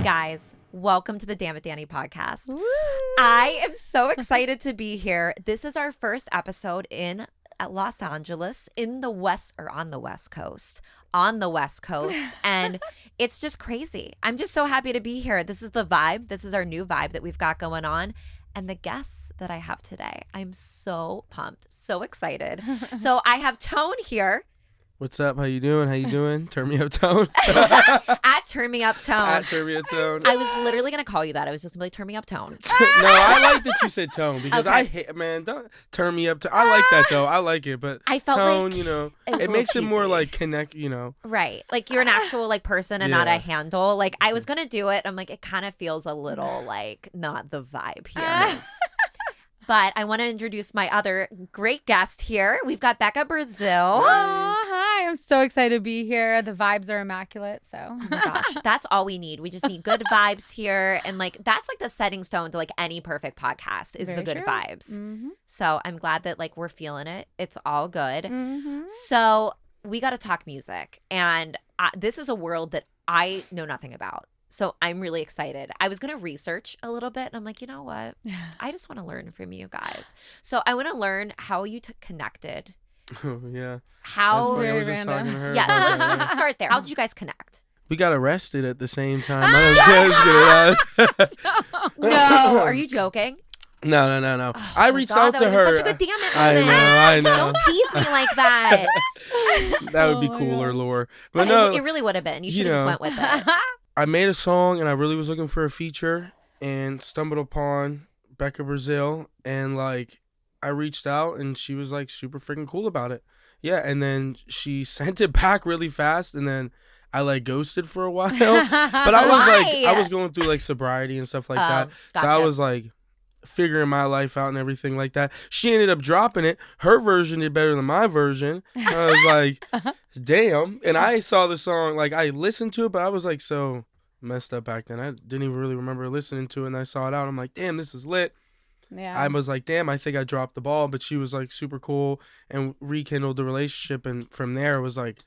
Guys, welcome to the Dammit Danii Podcast. Woo! I am so excited to be here. This is our first episode at Los Angeles on the West Coast, and it's just crazy. I'm just so happy to be here. This is the vibe. This is our new vibe that we've got going on. And the guests that I have today, I'm so pumped, so excited. So I have Tone here. What's up? How you doing? Turn me up, Tone. At TurnMeUpTone. At TurnMeUpTone. I was literally going to call you that. I was just going to be like, turn me up, Tone. No, I like that you said Tone because Okay. I hate, man, don't turn me up. I like that though. I like it, but I felt Tone, like you know, it was it a makes it little more cheesy. like connect, you know. Right. Like you're an actual like person and not a Yeah. handle. Like I was going to do it. I'm like, it kind of feels a little like not the vibe here. But I want to introduce my other great guest here. We've got Becca Brazil. Hi, I'm so excited to be here. The vibes are immaculate, so. Oh my gosh, that's all we need. We just need good vibes here. And like that's like the setting stone to like any perfect podcast is Very the good true. vibes. Mm-hmm. So I'm glad that like we're feeling it. It's all good. Mm-hmm. So we got to talk music. And this is a world that I know nothing about. So I'm really excited. I was going to research a little bit and I'm like, you know what? I just want to learn from you guys. So I want to learn how you connected. Oh, yeah. How? That's funny. I was Very just random. talking to her. Yeah, about so that. let's start there. How did you guys connect? We got arrested at the same time. I was kidding. No, are you joking? No. Oh I my reached God, out that to would've been her. Such a good damn it I moment. know. Don't tease me like that. That would be Oh my cooler, God. Lore. But But no, it really would have been. You you should have just know. went with it. I made a song and I really was looking for a feature and stumbled upon Becca Brazil and like I reached out and she was like super freaking cool about it. Yeah, and then she sent it back really fast and then I like ghosted for a while. But I was like Why? I was going through like sobriety and stuff like that. So I Gotcha. was like figuring my life out and everything like that. She ended up dropping it. Her version did better than my version. I was like, damn. And I saw the song, like I listened to it, but I was like so messed up back then. I didn't even really remember listening to it and I saw it out. I'm like, damn, this is lit. Yeah. I was like, damn, I think I dropped the ball, but she was like super cool and rekindled the relationship. And from there it was like,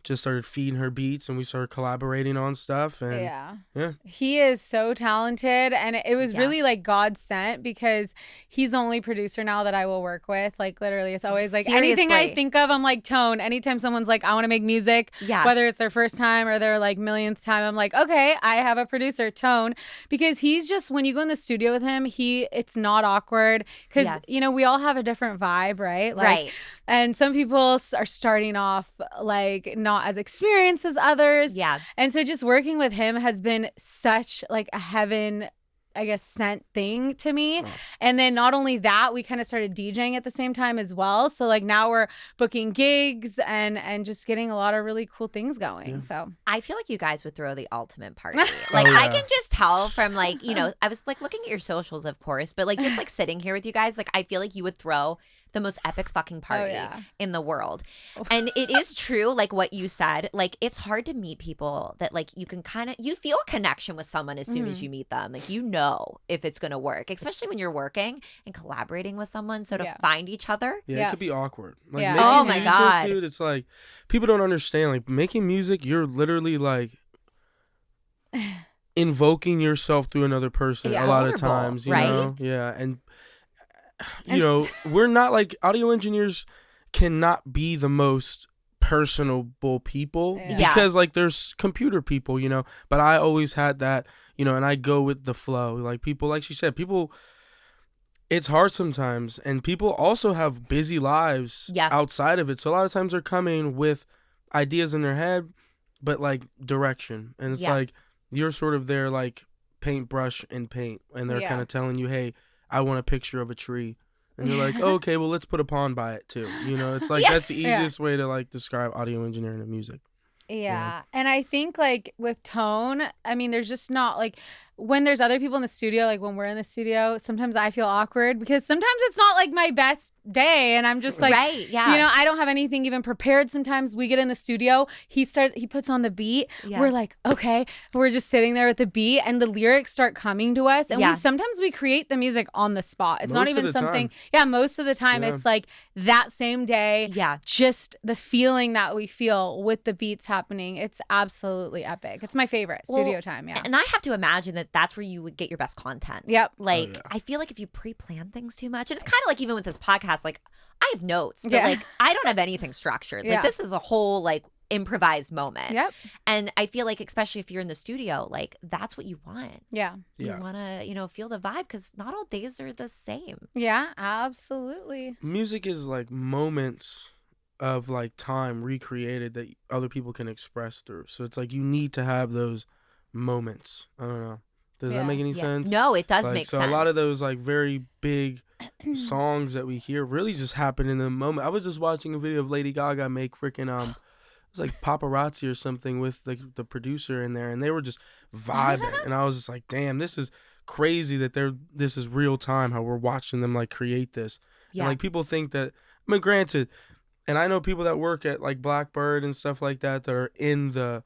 just started feeding her beats and we started collaborating on stuff. And Yeah. He is so talented and it was Yeah. really like God sent because he's the only producer now that I will work with. Like literally it's always like anything I Seriously. think of, I'm like Tone. Anytime someone's like, I want to make music, Yeah. whether it's their first time or their like millionth time, I'm like, okay, I have a producer, Tone, because he's just, when you go in the studio with him, it's not awkward because, Yeah. you know, we all have a different vibe, right? Like, Right. And some people are starting off like not as experienced as others. Yeah. And so just working with him has been such like a heaven, I guess, sent thing to me. Oh. And then not only that, we kind of started DJing at the same time as well. So like now we're booking gigs and just getting a lot of really cool things going. Yeah. So I feel like you guys would throw the ultimate party. Like Oh, I yeah. can just tell from like, you know, I was like looking at your socials, of course, but like just like sitting here with you guys, like I feel like you would throw the most epic fucking party yeah. in the world. And it is true, like what you said, like it's hard to meet people that like you can kind of, you feel a connection with someone as soon as you meet them. Like you know if it's going to work, especially when you're working and collaborating with someone. So to Yeah. find each other. Yeah, Yeah. it could be awkward. Like Yeah. making Oh my music, God. dude, it's like people don't understand. Like making music, you're literally like invoking yourself through another person It's a lot of vulnerable, times, you right? know? Yeah, and you And know, we're not like audio engineers cannot be the most personable people Yeah. because like there's computer people, you know, but I always had that, you know, and I go with the flow. Like people, like she said, people, it's hard sometimes, and people also have busy lives Yeah. outside of it. So a lot of times they're coming with ideas in their head, but like direction. And it's Yeah. like you're sort of their like paintbrush and paint, and they're Yeah. kind of telling you, hey, I want a picture of a tree. And you're like, oh, okay, well, let's put a pond by it too. You know, it's like Yeah. that's the easiest way to like describe audio engineering and music. Yeah. And I think like with Tone, I mean, there's just not like when there's other people in the studio, like when we're in the studio, sometimes I feel awkward because sometimes it's not like my best day and I'm just like, right, yeah. you know, I don't have anything even prepared. Sometimes we get in the studio, he puts on the beat. Yeah. We're like, okay, we're just sitting there with the beat and the lyrics start coming to us. And Yeah. sometimes we create the music on the spot. It's Most not of even the something, time. most of the time Yeah. it's like that same day. Yeah. Just the feeling that we feel with the beats happening. It's absolutely epic. It's my favorite studio time. Yeah. And I have to imagine that that's where you would get your best content. Yep. Like, Oh, yeah. I feel like if you pre-plan things too much, and it's kind of like even with this podcast, like I have notes, but Yeah. like I don't have anything structured. Like Yeah. this is a whole like improvised moment. Yep. And I feel like, especially if you're in the studio, like that's what you want. Yeah. Yeah. You want to, you know, feel the vibe because not all days are the same. Yeah, absolutely. Music is like moments of like time recreated that other people can express through. So it's like you need to have those moments. I don't know. Does Yeah. that make any Yeah. sense? No, it does Like, make so sense. a lot of those like very big songs that we hear really just happen in the moment. I was just watching a video of Lady Gaga make freaking it was like paparazzi or something with the producer in there, and they were just vibing, and I was just like, damn, this is crazy that this is real time how we're watching them like create this. Yeah. And like people think that, I mean, granted, and I know people that work at like Blackbird and stuff like that are in the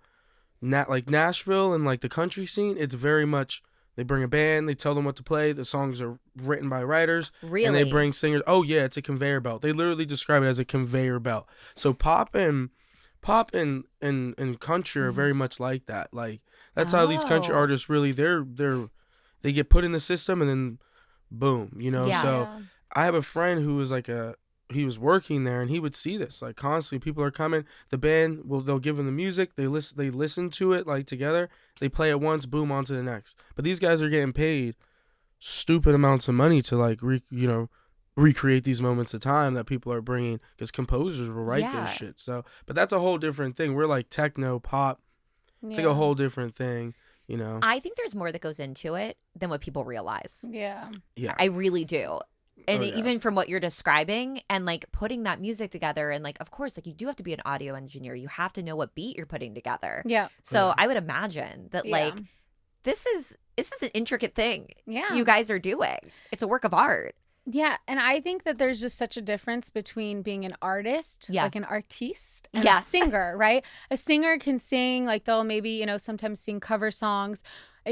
like Nashville and like the country scene. It's very much they bring a band, they tell them what to play. The songs are written by writers, Really? and they bring singers. Oh yeah, it's a conveyor belt. They literally describe it as a conveyor belt. So pop and country are very much like that. Like that's how these country Oh. artists really they get put in the system and then boom, you know. Yeah. So I have a friend who was like he was working there and he would see this like constantly. People are coming, the band they'll give them the music, they listen to it like together, they play it once, boom, on to the next. But these guys are getting paid stupid amounts of money to like recreate these moments of time that people are bringing, because composers will write Yeah. this shit. So but that's a whole different thing. We're like techno pop, it's like a whole different thing, you know. I think there's more that goes into it than what people realize. Yeah. Yeah. I really do. And Oh, yeah. even from what you're describing and like putting that music together, and like, of course, like you do have to be an audio engineer. You have to know what beat you're putting together. Yeah. So Yeah. I would imagine that like this is an intricate thing Yeah. you guys are doing. It's a work of art. Yeah, and I think that there's just such a difference between being an artist, Yeah. like an artiste, and Yeah. a singer, right? A singer can sing, like they'll maybe, sometimes sing cover songs.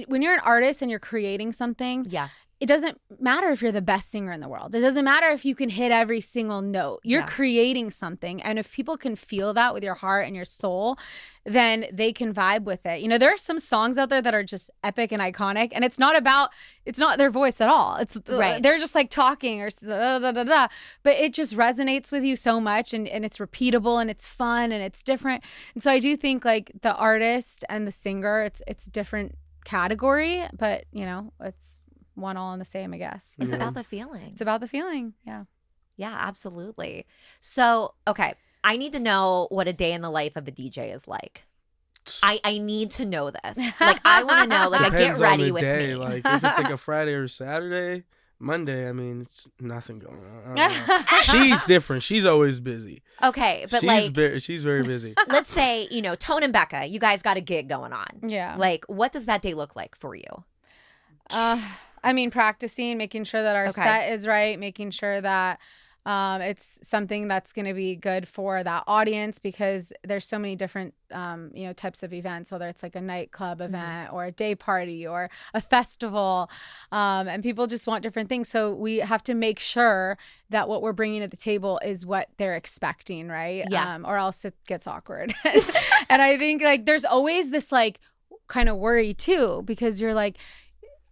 When you're an artist and you're creating something, Yeah. it doesn't matter if you're the best singer in the world. It doesn't matter if you can hit every single note. You're Yeah. creating something. And if people can feel that with your heart and your soul, then they can vibe with it. There are some songs out there that are just epic and iconic. And it's not their voice at all. It's Right. They're just like talking or da, da, da, da. But it just resonates with you so much. And it's repeatable and it's fun and it's different. And so I do think like the artist and the singer, it's different category, but it's one all and the same, I guess. It's Yeah. about the feeling. It's about the feeling. Yeah. Yeah, absolutely. So, okay, I need to know what a day in the life of a DJ is like. I need to know this. Like, I want to know. Like, I get Depends ready on the with day. me. Like if it's like a Friday or Saturday, Monday, I mean, it's nothing going on. I don't know. She's different. She's always busy. Okay, but like, She's very busy. let's say, Tone and Becca, you guys got a gig going on. Yeah. Like, what does that day look like for you? I mean, practicing, making sure that our Okay. set is right, making sure that it's something that's going to be good for that audience, because there's so many different, types of events, whether it's like a nightclub event or a day party or a festival, and people just want different things. So we have to make sure that what we're bringing to the table is what they're expecting, right? Yeah. Or else it gets awkward. And I think like there's always this like kind of worry too, because you're like,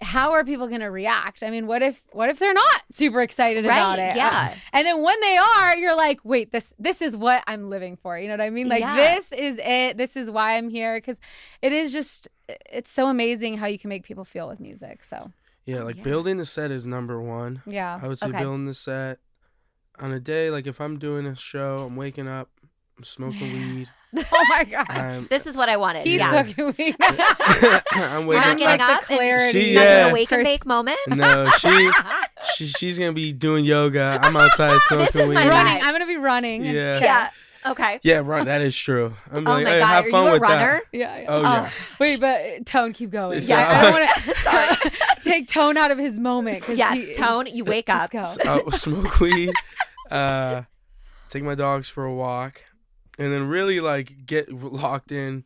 how are people going to react? I mean, what if they're not super excited about it? Yeah. And then when they are, you're like, wait, this is what I'm living for. You know what I mean? Like, Yeah. This is it. This is why I'm here. Because it's so amazing how you can make people feel with music. So, Yeah, like yeah. building the set is number one. yeah. I would say Okay. building the set on a day, like if I'm doing a show, I'm waking up, I'm smoking weed. Oh my God. I'm, This is what I wanted. He's yeah. so weak. I'm We're not waking getting up. up and She- not yeah. gonna wake and bake moment. No, she's gonna be doing yoga. I'm outside smoking This is weed. my running. vibe. I'm going to be running. Yeah. Yeah. Okay. Yeah, right. That is true. I'm Oh like, my hey, God, have are fun you a with runner? that. Yeah. Oh yeah. Wait, but Tone, keep going. So Yeah, I don't want Sorry. to take Tone out of his moment. 'Cause Yes, Tone, you wake up. Let's go. Smoke weed, take my dogs for a walk, and then really like get locked in.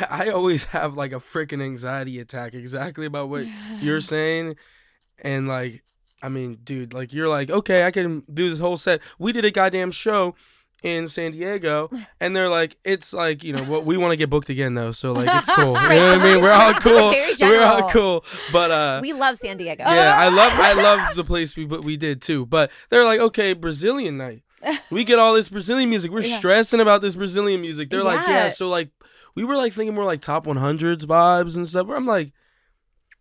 I always have like a freaking anxiety attack exactly about what you're saying. And like, I mean, dude, like you're like, okay, I can do this whole set. We did a goddamn show in San Diego, and they're like, it's like, you know, what we want to get booked again though, so like it's cool. You know what I mean? We're all cool. Very We're all general. cool. But We love San Diego. yeah, I love the place we did too. But they're like, okay, Brazilian night. We get all this Brazilian music. We're stressing about this Brazilian music. They're like, yeah. So like, we were like thinking more like top 100s vibes and stuff. Where I'm like,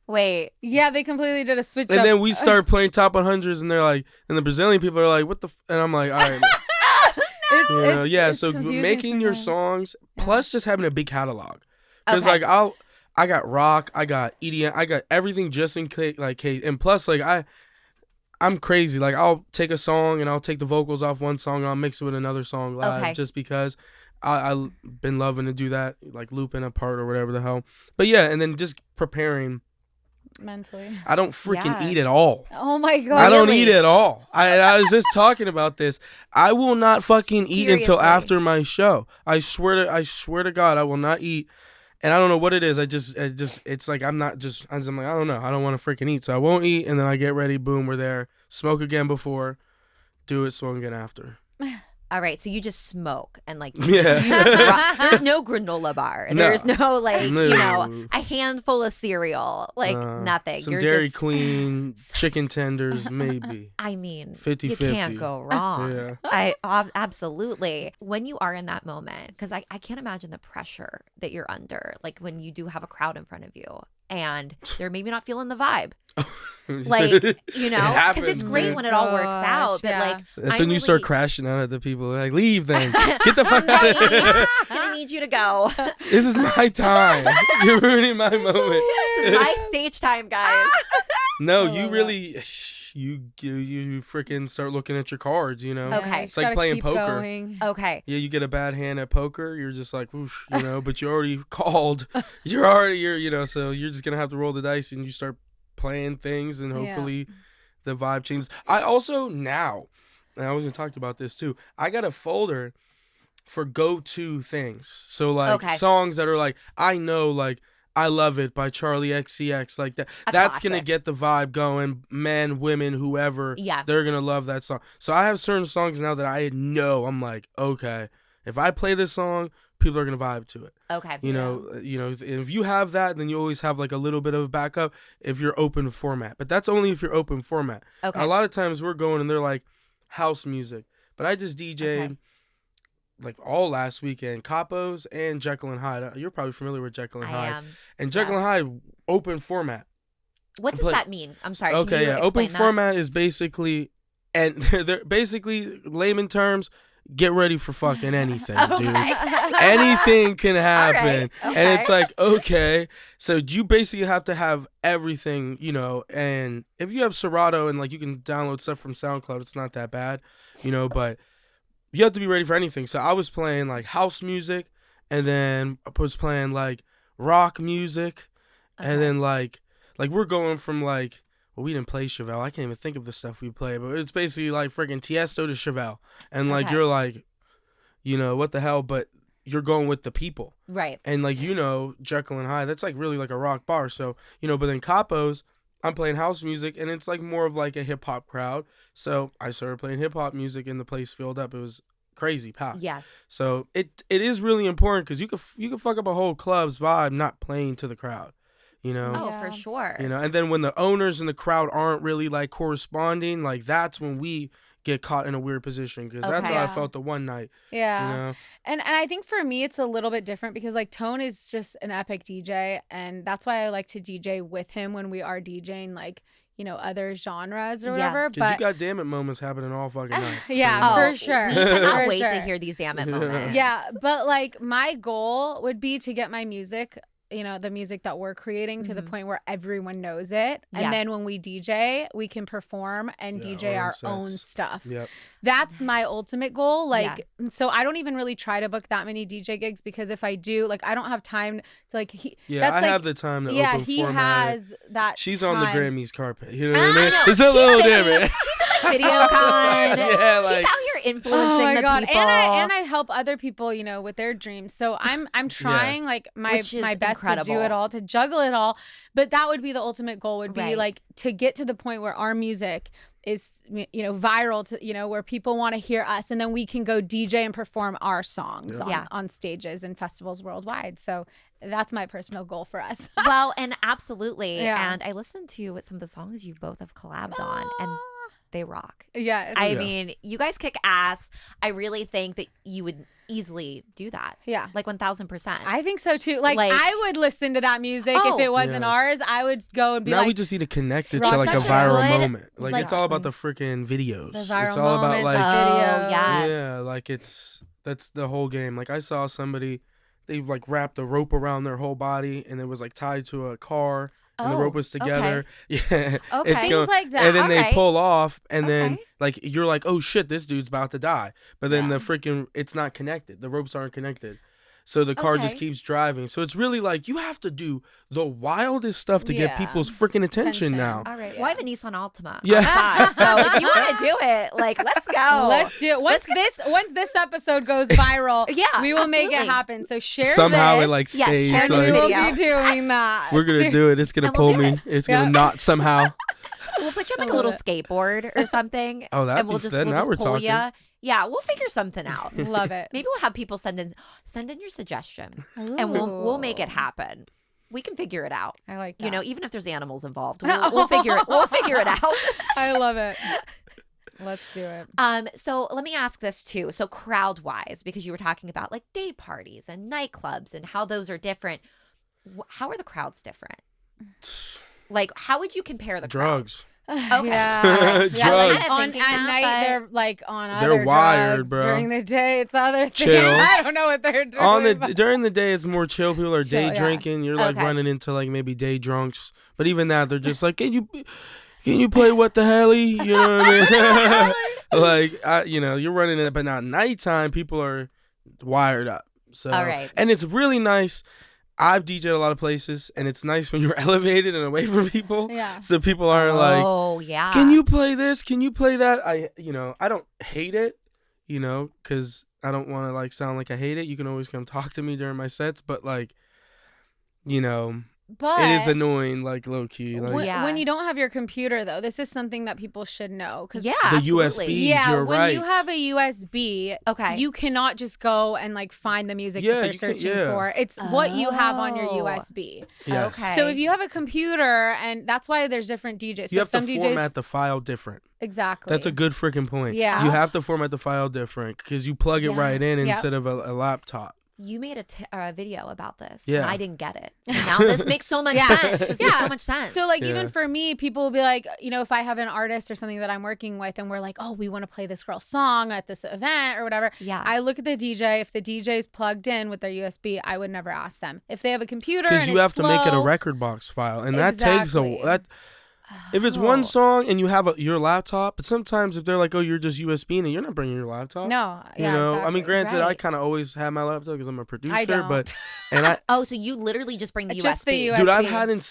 Wait. Yeah, they completely did a switch and up. then we start playing top 100s, and they're like, and the Brazilian people are like, what the? And I'm like, all right. It's So confusing making your sometimes. songs plus just having a big catalog, because Okay. like I got rock, I got EDM, I got everything just in case, and plus like I'm crazy. Like I'll take a song and I'll take the vocals off one song and I'll mix it with another song live, Okay. just because I've been loving to do that, like looping a part or whatever the hell. But yeah, and then just preparing. Mentally. I don't freaking Yeah. eat at all. Oh my God. I don't Really? eat at all. I was just talking about this. I will not fucking eat until Seriously? after my show. I swear to God, I will not eat. And I don't know what it is. It's like I'm like, I don't know. I don't want to freaking eat, so I won't eat. And then I get ready. Boom, we're there. Smoke again before, do it, smoke again after. All right, so you just smoke and like Yeah. there's no granola bar. No. There's no like No. you know a handful of cereal, like nothing. Some You're Dairy just Queen chicken tenders, maybe. I mean, 50-50. you can't go wrong. Yeah. Absolutely. When you are in that moment, because I can't imagine the pressure that you're under, like when you do have a crowd in front of you and they're maybe not feeling the vibe. Like, you know, because it's great dude. when it all works out. But Yeah. like, That's I'm when you start really- crashing out at the people. They're like, leave then. Get the fuck out of here. I need you to go. This is my time. You're ruining my moment. This is my stage time, guys. No, I you love really, you freaking start looking at your cards, you know? Okay. you It's just like gotta playing keep poker. going. Okay. Yeah, you get a bad hand at poker, you're just like, whoosh, you know, but you already called. You're, you know, so you're just going to have to roll the dice and you start playing things and hopefully the vibe changes. I also now, and I was going to talk about this too, I got a folder for go-to things. So like songs that are like, I know like, I Love It by Charlie XCX, like that. That's going to classic. get the vibe going. Men, women, whoever, Yeah. they're going to love that song. So I have certain songs now that I know. I'm like, okay, if I play this song, people are going to vibe to it. Okay. You know, if you have that, then you always have like a little bit of a backup if you're open format. But that's only if you're open format. Okay. A lot of times we're going and they're like house music. But I just DJ'd like all last weekend, Capos and Jekyll and Hyde. You're probably familiar with Jekyll and I Hyde. am. And Jekyll and Hyde, open format. What does that mean? I'm sorry. Okay, Can you yeah. Open explain that? format is basically, and they're basically, layman terms, get ready for fucking anything, dude. Anything can happen. All right, And it's okay. like, okay. So you basically have to have everything, you know, and if you have Serato and like you can download stuff from SoundCloud, it's not that bad, you know, but you have to be ready for anything. So I was playing like house music, and then I was playing like rock music, and then like we're going from like, well, we didn't play Chevelle. I can't even think of the stuff we played, but it's basically like freaking Tiesto to Chevelle, and like you're like, you know, what the hell? But you're going with the people, Right. and like, you know, Jekyll and Hyde, that's like really like a rock bar. So, you know, but then Capos, I'm playing house music, and it's like more of like a hip hop crowd. So I started playing hip hop music, and the place filled up. It was crazy packed. Yeah. So it is really important, because you can fuck up a whole club's vibe not playing to the crowd, you know. Oh, Yeah. for sure. You know, and then when the owners and the crowd aren't really like corresponding, like that's when we get caught in a weird position, because that's Okay. how I Yeah. felt the one night. Yeah. You know, And I think for me it's a little bit different because like Tone is just an epic DJ, and that's why I like to DJ with him when we are DJing like, you know, other genres or Yeah. whatever. because But you got Dammit moments happening all fucking night. yeah, Oh, for sure. We cannot For wait to sure. hear these Dammit moments. Yeah, but like my goal would be to get my music the music that we're creating to the point where everyone knows it. Yeah. And then when we DJ, we can perform and DJ our own stuff. Yep. That's my ultimate goal. Like, so I don't even really try to book that many DJ gigs, because if I do, like, I don't have time to like. I have the time to open he format. has that. She's time. on the Grammys carpet. You know what I mean? know. It's a little different. She's at the video con. Yeah, like, she's out here influencing Oh my the God. people. And I help other people, with their dreams. So I'm trying like my Which is best incredible. to do it all, to juggle it all. But that would be the ultimate goal, would be Right. like to get to the point where our music is viral, to where people want to hear us, and then we can go DJ and perform our songs on stages and festivals worldwide. So that's my personal goal for us. Well, and absolutely. Yeah. And I listened to some of the songs you both have collabed on, and they rock. Yeah. I mean, you guys kick ass. I really think that you would easily do that. Yeah. Like 1000%. I think so too. Like I would listen to that music if it wasn't ours. I would go and be now like, we just need to connect it Rock to like a such a viral good, moment. Like it's all about the freaking videos. the viral It's all about moments, like videos. yes. yeah, like that's the whole game. Like I saw somebody, they like wrapped a rope around their whole body and it was like tied to a car. And the rope was together. Okay. Yeah. Okay. Things like that. And then they Alright. pull off and then Okay. like you're like, oh shit, this dude's about to die. But then the freaking it's not connected. The ropes aren't connected. So the car just Okay. keeps driving. So it's really like you have to do the wildest stuff to get people's freaking attention now. All right. Well, I have a Nissan Altima. Yeah. Outside, so if you want to do it, like, let's go. Let's do it. Once this episode goes viral, Yeah, we will make it absolutely. happen. So share Somehow this. it like Yes, stays. share and this we like, will video. be doing that. we're gonna do it. It's gonna And we'll pull do me. It's gonna not somehow. We'll put you on like I a little love skateboard or something. Oh, that'd and we'll be just fun. we'll Now just we're pull talking. you. Yeah, we'll figure something out. Love it. Maybe we'll have people send in your suggestion, and we'll make it happen. We can figure it out. I like that. Even if there's animals involved, we'll figure it. We'll figure it out. I love it. Let's do it. So let me ask this too. So crowd wise, because you were talking about like day parties and nightclubs and how those are different. How are the crowds different? Like, how would you compare the Drugs. crowds? Okay. Yeah. Drugs. Kinda On thinking at that, night, but- they're like on They're other wired, drugs. bro. During the day, it's other things. Chill. I don't know what they're doing. but- During the day, it's more chill. People are Chill, day yeah. drinking. You're like Okay. running into like maybe day drunks. But even that, they're just like, can you play What the Helly? You know what I mean? Like, you're running in it, but not nighttime. People are wired up. So, All right. And it's really nice. I've DJed a lot of places, and it's nice when you're elevated and away from people. Yeah. So people aren't like, Oh yeah. can you play this? Can you play that? I don't hate it, because I don't want to like sound like I hate it. You can always come talk to me during my sets, but like, But it is annoying, like low key. Like Yeah. when you don't have your computer, though, this is something that people should know. Yeah. the absolutely. USBs, Yeah, you're when right. you have a USB, Okay. you cannot just go and like find the music Yeah, that they're you can- searching yeah. for. It's what you have on your Oh. USB. Yes. Okay. So if you have a computer, and that's why there's different DJs. You So have some to DJs format the file different. exactly. That's a good freaking point. Yeah. You have to format the file different because you plug it right in Yes. Yep. instead of a laptop. You made a video about this. Yeah. And I didn't get it. So now this makes so much sense. This makes so much sense. So like Yeah. even for me, people will be like, if I have an artist or something that I'm working with and we're like, oh, we want to play this girl's song at this event or whatever. Yeah. I look at the DJ. If the DJ's plugged in with their USB, I would never ask them. If they have a computer Because and you have it's to make it a slow- record box file, and that takes Exactly. if it's one song and you have your laptop, but sometimes if they're like, oh, you're just USB-ing it, you're not bringing your laptop. No. You Yeah, know, I exactly. mean, granted, I Right. kind of always have my laptop because I'm a producer, I don't. but and I, Oh, so you literally just bring the Just the USB. USB. dude,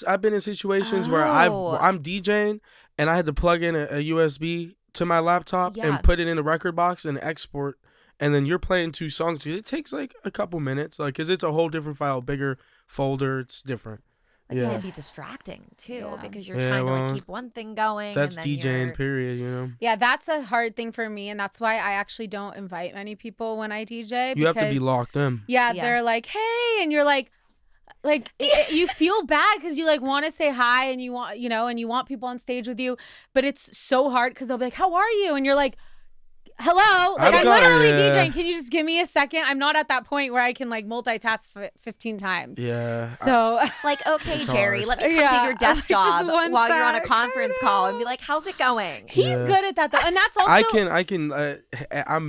I've been in situations where Oh. I'm DJing and I had to plug in a USB to my laptop Yeah. and put it in the record box and export, and then you're playing two songs. It takes like a couple minutes, like, because it's a whole different file, bigger folder. It's different. Like, Yeah. it can be distracting too Yeah. because you're Yeah, trying to well, like keep one thing going. That's and then DJing, you're- period. Yeah, that's a hard thing for me, and that's why I actually don't invite many people when I DJ. You have to be because- locked in. Yeah, Yeah. they're like, hey, and you're like you feel bad because you like want to say hi and you want, and you want people on stage with you, but it's so hard because they'll be like, how are you? And you're like, hello, like I'm literally DJing. Can you just give me a second? I'm not at that point where I can like multitask 15 times. Yeah. So Like, okay, It's Jerry, hard. let me come Yeah. do your desk Just job one while you're on a sec. conference I call and know. be like, how's it going? he's Yeah. good at that though, and that's also I can.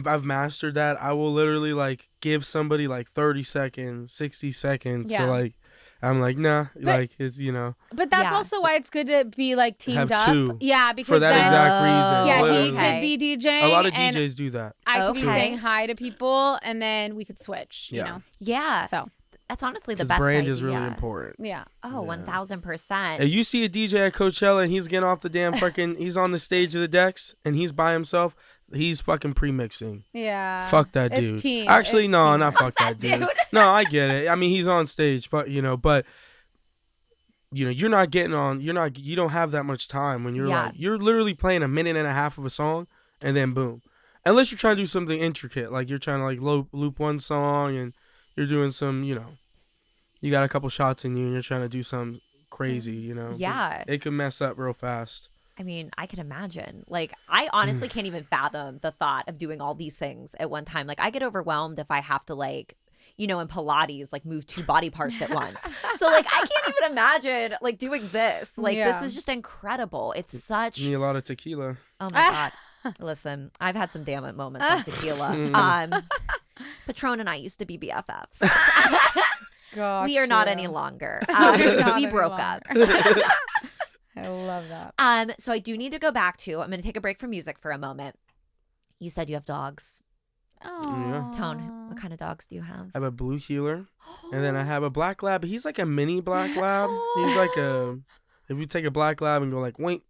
I've mastered that. I will literally like give somebody like 30 seconds, 60 seconds Yeah. to like I'm like, nah, like it's But that's also why it's good to be like teamed have up. two. Yeah, because for that then, exact reason. yeah, literally. he could be DJing. A lot of DJs do that. I could be Okay. saying hi to people, and then we could switch. You know. Yeah. So that's honestly the Because best brand idea. is really important. yeah. Oh, 1,000%. If you see a DJ at Coachella and he's getting off the damn freaking, he's on the stage of the decks and he's by himself, he's fucking pre-mixing. Yeah. Fuck that dude. It's team. Actually, It's no, team. not fuck that dude. No, I get it. I mean, he's on stage, but you're not getting on. You don't have that much time when you're literally playing a minute and a half of a song and then boom. Unless you're trying to do something intricate, like you're trying to like loop one song and you're doing some, you got a couple shots in you and you're trying to do something crazy, Yeah. It could mess up real fast. I mean, I can imagine. Like, I honestly can't even fathom the thought of doing all these things at one time. Like, I get overwhelmed if I have to, like, in Pilates, like, move 2 body parts at once. So, like, I can't even imagine, like, doing this. Like, this is just incredible. It's such... You need a lot of tequila. Oh, my God. Listen, I've had some damn it moments on tequila. Patron and I used to be BFFs. We are not any longer. We broke up. I love that. So I do need to go back to, I'm going to take a break from music for a moment. You said you have dogs. Oh. Tone, what kind of dogs do you have? I have a blue heeler, and then I have a black lab. He's like a mini black lab. He's like if you take a black lab and go like, wait,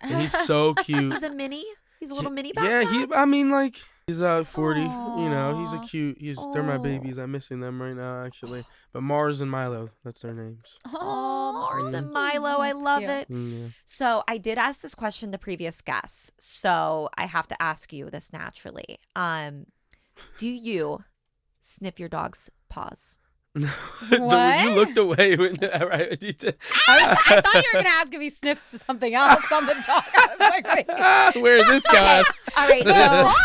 and he's so cute. He's a mini? He's a little mini black Yeah, lab? He's 40. He's a cute. They're my babies. I'm missing them right now, actually. But Mars and Milo, that's their names. Oh, Mars and Milo. I love cute. it. Yeah. So I did ask this question to previous guests. So I have to ask you this naturally. Do you sniff your dog's paws? What? You looked away when right? I thought you were gonna ask if he sniffs something else on the dog. I was like, wait. Where's this guy? All right. So, Paws?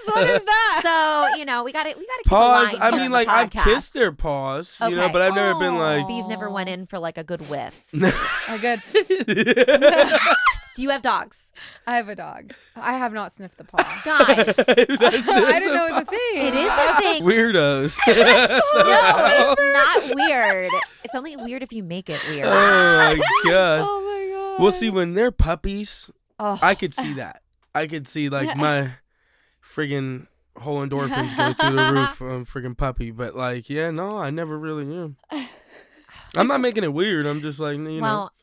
What is that? so we got to keep Paws. a line I here mean, on like the I've podcast. kissed their paws, Okay. but I've never been like. But you've never went in for like a good whiff. Oh, good. Do you have dogs? I have a dog. I have not sniffed the paw. Guys, I didn't know it was a thing. it is a thing. Weirdos. No, it's not weird. It's only weird if you make it weird. Oh my god. Oh my god. Well, see, when they're puppies, Oh. I could see that. I could see like my friggin' whole endorphins go through the roof on friggin' puppy. But like, yeah, no, I never really knew. I'm not making it weird. I'm just like,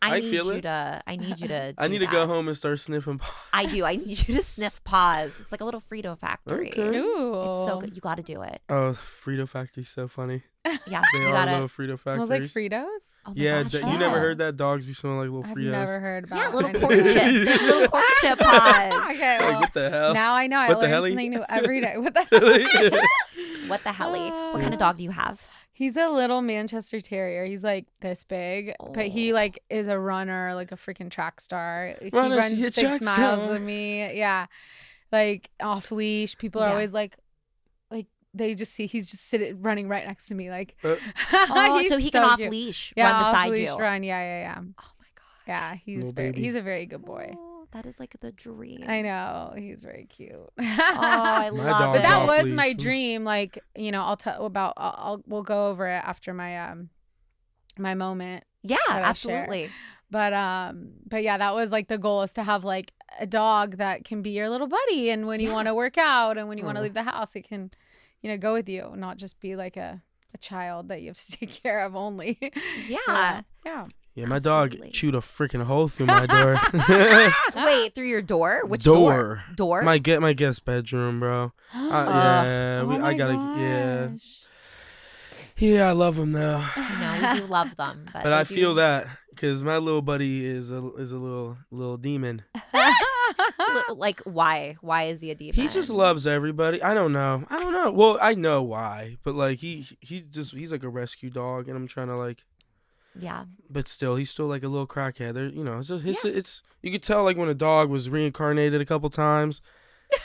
I feel it. I need you to. I need to go home and start sniffing paws. I do. I need you to sniff paws. It's like a little Frito factory. Okay. Ooh. It's so good. You got to do it. Oh, Frito factory's so funny. Yeah, They you are gotta. little Frito factories. Smells like Fritos? Oh my Yeah, gosh, you never heard that? Dogs be smelling like little I've Fritos. never heard about Yeah, it. little corn chips. They have little corn chip paws. Okay, Like, well, what the hell? now I know. I What the learn helly? something new every day. What the hell? What the helly? What kind of dog do you have? He's a little Manchester Terrier. He's like this big, but he like is a runner, like a freaking track star. He Runner, see a runs track 6 miles star. with me. Yeah, like off leash. People are Yeah. always like they just see he's just running right next to me, like. Oh, He's so he can so off cute. leash Yeah, run beside off leash you. run. Yeah. Oh my god. Yeah, Little baby. he's a very good boy. Oh, that is like the dream. I know, he's very cute. Oh, I My love dog's it. But that off was leash. my dream. Like, I'll tell about. We'll go over it after my my moment. Yeah, that I absolutely. But yeah, that was like the goal, is to have like a dog that can be your little buddy, and when you want to work out and when you want to leave the house, it can, go with you, not just be like a child that you have to take care of only. Yeah. Yeah. Yeah, my dog Absolutely. chewed a freaking hole through my door. Wait, through your door? Which Door. door? my guest bedroom, bro. Yeah, Oh I my gotta. gosh. Yeah, I love him though. We do love them, but, But I they do- feel that because my little buddy is a little demon. Like, why? Why is he a demon? He just loves everybody. I don't know. Well, I know why, but like he's like a rescue dog, and I'm trying to like. Yeah. But still, he's still like a little crackhead. There, it's you could tell like when a dog was reincarnated a couple times.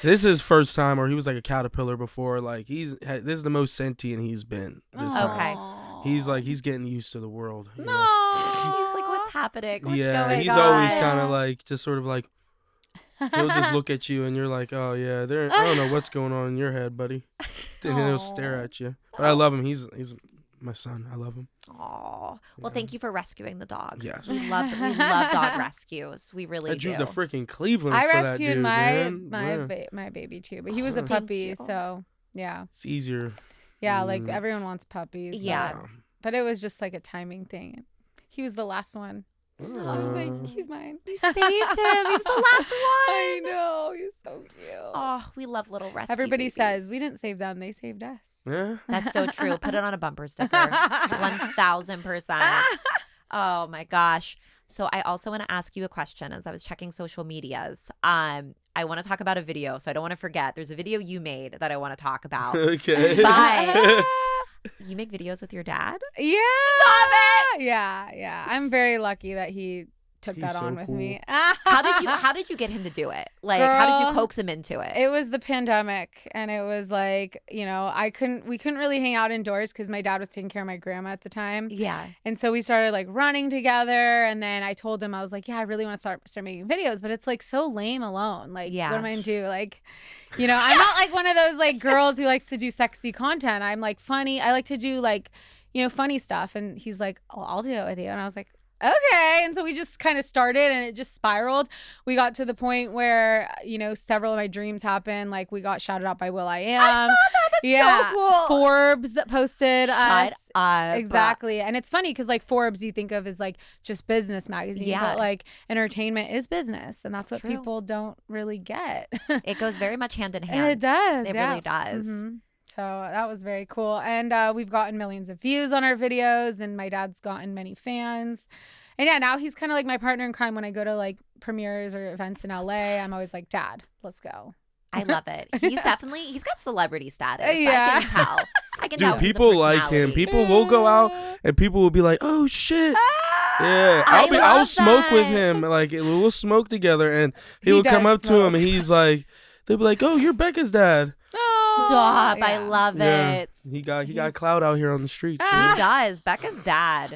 This is his first time, or he was like a caterpillar before. Like this is the most sentient he's been this time. Okay. He's getting used to the world. You know? He's like, what's happening? What's Yeah, going he's on? always kind of like just sort of like he'll just look at you and you're like, oh yeah, I don't know what's going on in your head, buddy. And then he'll stare at you. But I love him. He's my son. I love him. Oh, well, thank you for rescuing the dog. Yes. We love dog rescues. We really I do. drove to freaking Cleveland I for that rescued dude, my man. my baby too, but he was a Thank puppy, you. so yeah. It's easier. Yeah, like everyone wants puppies. Yeah. But it was just like a timing thing. He was the last one. I was like, he's mine. You saved him. He was the last one. I know. He was so cute. Oh, we love little rescue Everybody babies. says we didn't save them; they saved us. Yeah. That's so true. Put it on a bumper sticker. 1000%. Oh my gosh. So I also want to ask you a question as I was checking social medias. I want to talk about a video, so I don't want to forget. There's a video you made that I want to talk about. Okay. But you make videos with your dad? Yeah. Stop it. Yeah. I'm very lucky that he took He's that so on with cool. me. How did you get him to do it? Like, how did you Girl, coax him into it? It was the pandemic, and it was like, we couldn't really hang out indoors because my dad was taking care of my grandma at the time. Yeah. And so we started like running together, and then I told him, I was like, yeah, I really want to start making videos, but it's like so lame alone. Like, Yeah. what am I gonna do? Like, I'm not like one of those like girls who likes to do sexy content. I'm like funny. I like to do like, funny stuff. And he's like, oh, I'll do it with you. And I was like, okay. And so we just kind of started, and it just spiraled. We got to the point where, several of my dreams happened. Like, we got shouted out by will.i.am. I saw that. That's so cool. Forbes posted Shut us. up. Exactly. And it's funny because like Forbes you think of as like just business magazine, Yeah. but like entertainment is business, and that's what True. people don't really get. It goes very much hand in hand. It does. It yeah. really does. Mhm. So that was very cool. And we've gotten millions of views on our videos, and my dad's gotten many fans. And yeah, now he's kind of like my partner in crime. When I go to like premieres or events in LA, I'm always like, Dad, let's go. I love it. He's got celebrity status. Yeah. I can tell. Dude, tell. He's a people like him. personality. People will go out and people will be like, "Oh shit." Yeah, I I'll love smoke with that. him. Like we'll smoke together, and he He will come does up to him, smoke. and he's like, they'll be like, "Oh, you're Becca's dad." Stop. I Yeah. love Yeah, it. he got He's- clout out here on the streets. He man. does. Becca's dad.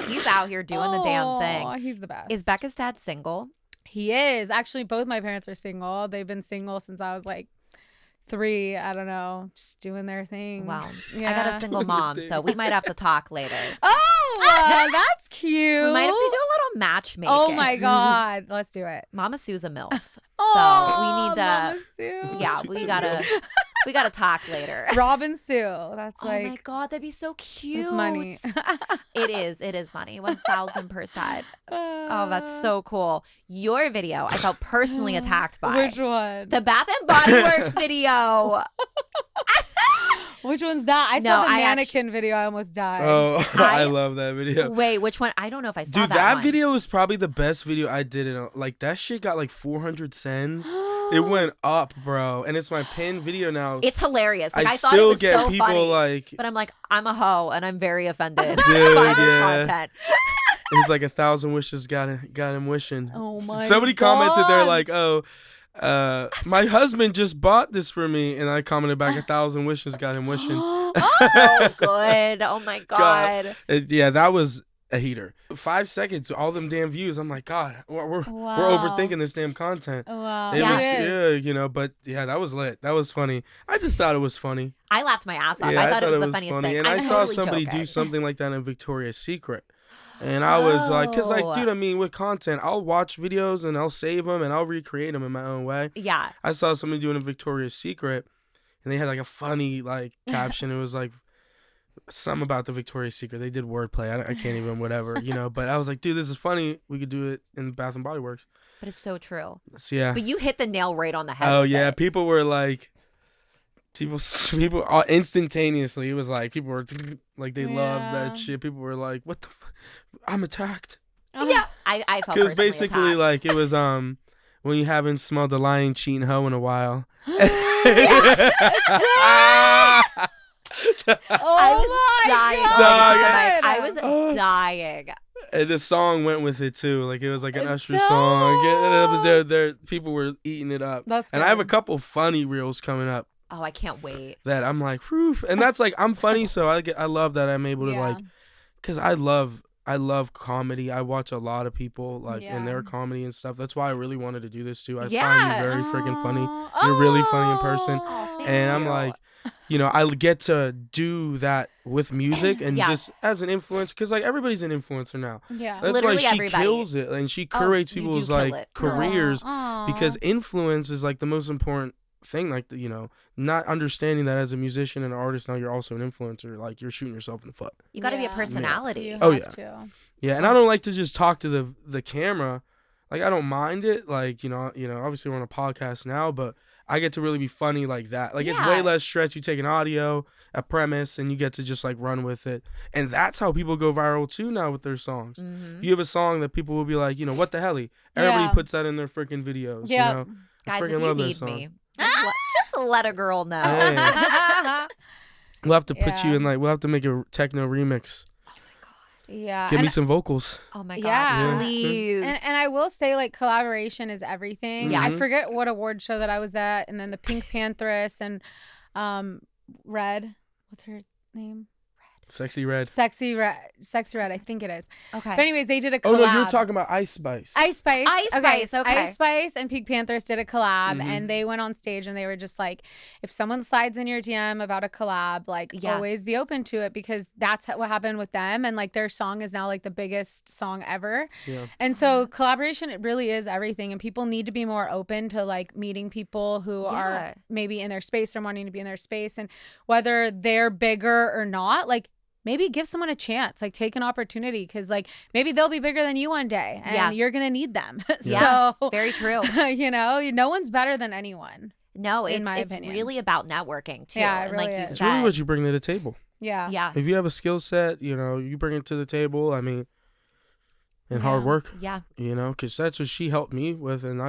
He's out here doing the damn Aw, thing. He's the best. Is Becca's dad single? He is. Actually, both my parents are single. They've been single since I was like 3. I don't know, just doing their thing. Wow. Yeah. I got a single mom, so we might have to talk later. Oh, that's cute. We might have to do a little matchmaking. Oh my God. Let's do it. Mama Sue's a MILF. So Aw, we need to Mama Sue. yeah, we gotta talk later. Robin Sue. That's Oh like my God, that'd be so cute. it's money. It is money. 1000%. Oh, that's so cool. Your video, I felt personally attacked by. Which one? The Bath and Body Works video. Which one's that? I No, saw the I mannequin video. I almost died. Oh, I I- love that video. Wait, which one? I don't know if I saw Dude, that that one. video was probably the best video I did. Like that shit got like 400 sends. It went up, bro, and it's my pinned video now. It's hilarious. Like, I thought still it was get so people funny, like, but I'm like, I'm a hoe and I'm very offended Dude, by this yeah. content. it's like 1,000 wishes got him wishing. Oh my Somebody commented, they're God. like, "Oh, my husband just bought this for me," and I commented back, 1,000 wishes got him wishing. So good. Oh my God. Yeah, that was a heater. 5 seconds, all them damn views. I'm like, God, we're Wow. overthinking this damn content. Wow. It Yeah. was, It is. but yeah, that was lit. That was funny. I just thought it was funny. I laughed my ass off. Yeah, I thought it was the funniest funny. thing. And I I'm saw totally somebody joking. do something like that in Victoria's Secret. And I was like, because like, Oh. dude, I mean, with content, I'll watch videos and I'll save them and I'll recreate them in my own way. Yeah. I saw somebody doing a Victoria's Secret, and they had like a funny like caption. It was like something about the Victoria's Secret. They did wordplay. I can't even whatever, But I was like, dude, this is funny. We could do it in Bath and Body Works. But it's so true. So yeah. But you hit the nail right on the head. Oh with yeah, it. people were like, people all instantaneously. It was like people were like they loved Yeah. that shit. People were like, what the, I'm attacked. Oh. Yeah. I felt It was personally basically attacked. like it was when you haven't smelled a lying cheating hoe in a while. I was my dying. God. I was dying. And the song went with it too. Like it was like an Usher Dope. song. There, people were eating it up. That's And I have a good. couple funny reels coming up Oh, I can't wait. that I'm like, whew. And that's like I'm funny, so I love that I'm able to Yeah. like, cause I love comedy. I watch a lot of people like in their Yeah. comedy and stuff. That's why I really wanted to do this too. I find Yeah. you very freaking funny. You're really funny in person. Oh, thank And I'm you. like, I get to do that with music and Yeah. just as an influencer, because like everybody's an influencer now. Yeah. That's Literally why she everybody. kills it, and she curates you do people's kill like it. careers Aw. because influence is like the most important thing. Like not understanding that as a musician and an artist now you're also an influencer. Like you're shooting yourself in the foot. You got to be a Yeah. personality. You Oh, have yeah. to. Yeah, and I don't like to just talk to the camera. Like I don't mind it. Like obviously we're on a podcast now, but I get to really be funny like that. Like it's way Yeah. less stress. You take an audio, a premise, and you get to just like run with it. And that's how people go viral too now with their songs. Mhm. You have a song that people will be like, what the helly? Everybody Yeah. puts that in their freaking videos. Yeah. Guys, I if freaking you love that need song. me, just let a girl know. Hey. We'll have to put you Yeah. in we'll have to make a techno remix. Yeah. Give me and, some vocals. Oh my God, Yeah. please. and I will say, like, collaboration is everything. Yeah. I Mhm. forget what award show that I was at, and then the Pink Pantheress and Red. What's her name? Sexy Red. Sexy Red, I think it is. Okay. But anyways, they did a collab. Oh no, you were talking about Ice Spice. Ice Spice. Ice Spice, okay. Ice Spice and Pink Panthers did a collab, Mhm. and they went on stage and they were just like, if someone slides in your DM about a collab, like Yeah. always be open to it, because that's what happened with them, and like their song is now like the biggest song ever. Yeah. And so collaboration, it really is everything, and people need to be more open to like meeting people who Yeah. are maybe in their space or wanting to be in their space, and whether they're bigger or not, like maybe give someone a chance, like take an opportunity, because like maybe they'll be bigger than you one day, and Yeah. you're gonna need them. Yeah. So Very true. no one's better than anyone. No, In it's my it's opinion. really about networking too. Yeah, it and like really you is. It's said, really what you bring to the table. Yeah. yeah, If you have a skill set, you bring it to the table. I mean, and hard Yeah. work, yeah. because that's what she helped me with, and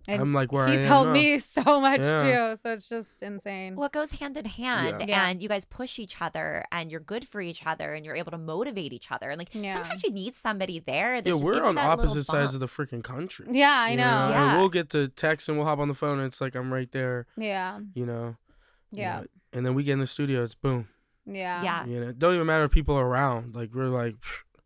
And I'm like where I am he's helped now. me so much Yeah. too, so it's just insane. Well, it goes hand in hand, Yeah. and you guys push each other, and you're good for each other, and you're able to motivate each other. And like Yeah. sometimes you need somebody there. Yeah, That's just we're give you on that little opposite sides bump. of the freaking country. Yeah, I you know. Yeah. And we'll get to text and we'll hop on the phone and it's like I'm right there, Yeah. you Yeah. know. And then we get in the studio, it's boom. Yeah. Yeah. It don't even matter if people are around. Like we're like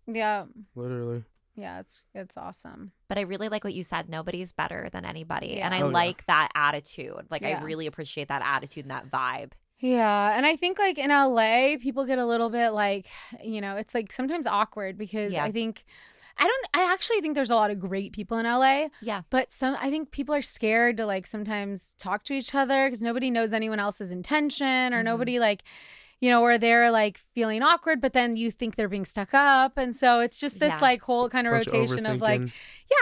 Yeah. literally. Yeah, it's awesome. But I really like what you said. Nobody's better than anybody, and I Yeah. Oh, yeah. like that attitude. Like I Yeah. really appreciate that attitude and that vibe. Yeah, and I think like in LA, people get a little bit like, it's like sometimes awkward, because Yeah. I actually think there's a lot of great people in LA, Yeah. but I think people are scared to like sometimes talk to each other, because nobody knows anyone else's intention, or Mhm. nobody like, or they're like feeling awkward, but then you think they're being stuck up. And so it's just this Yeah. like whole kind of Bunch rotation of like, overthinking.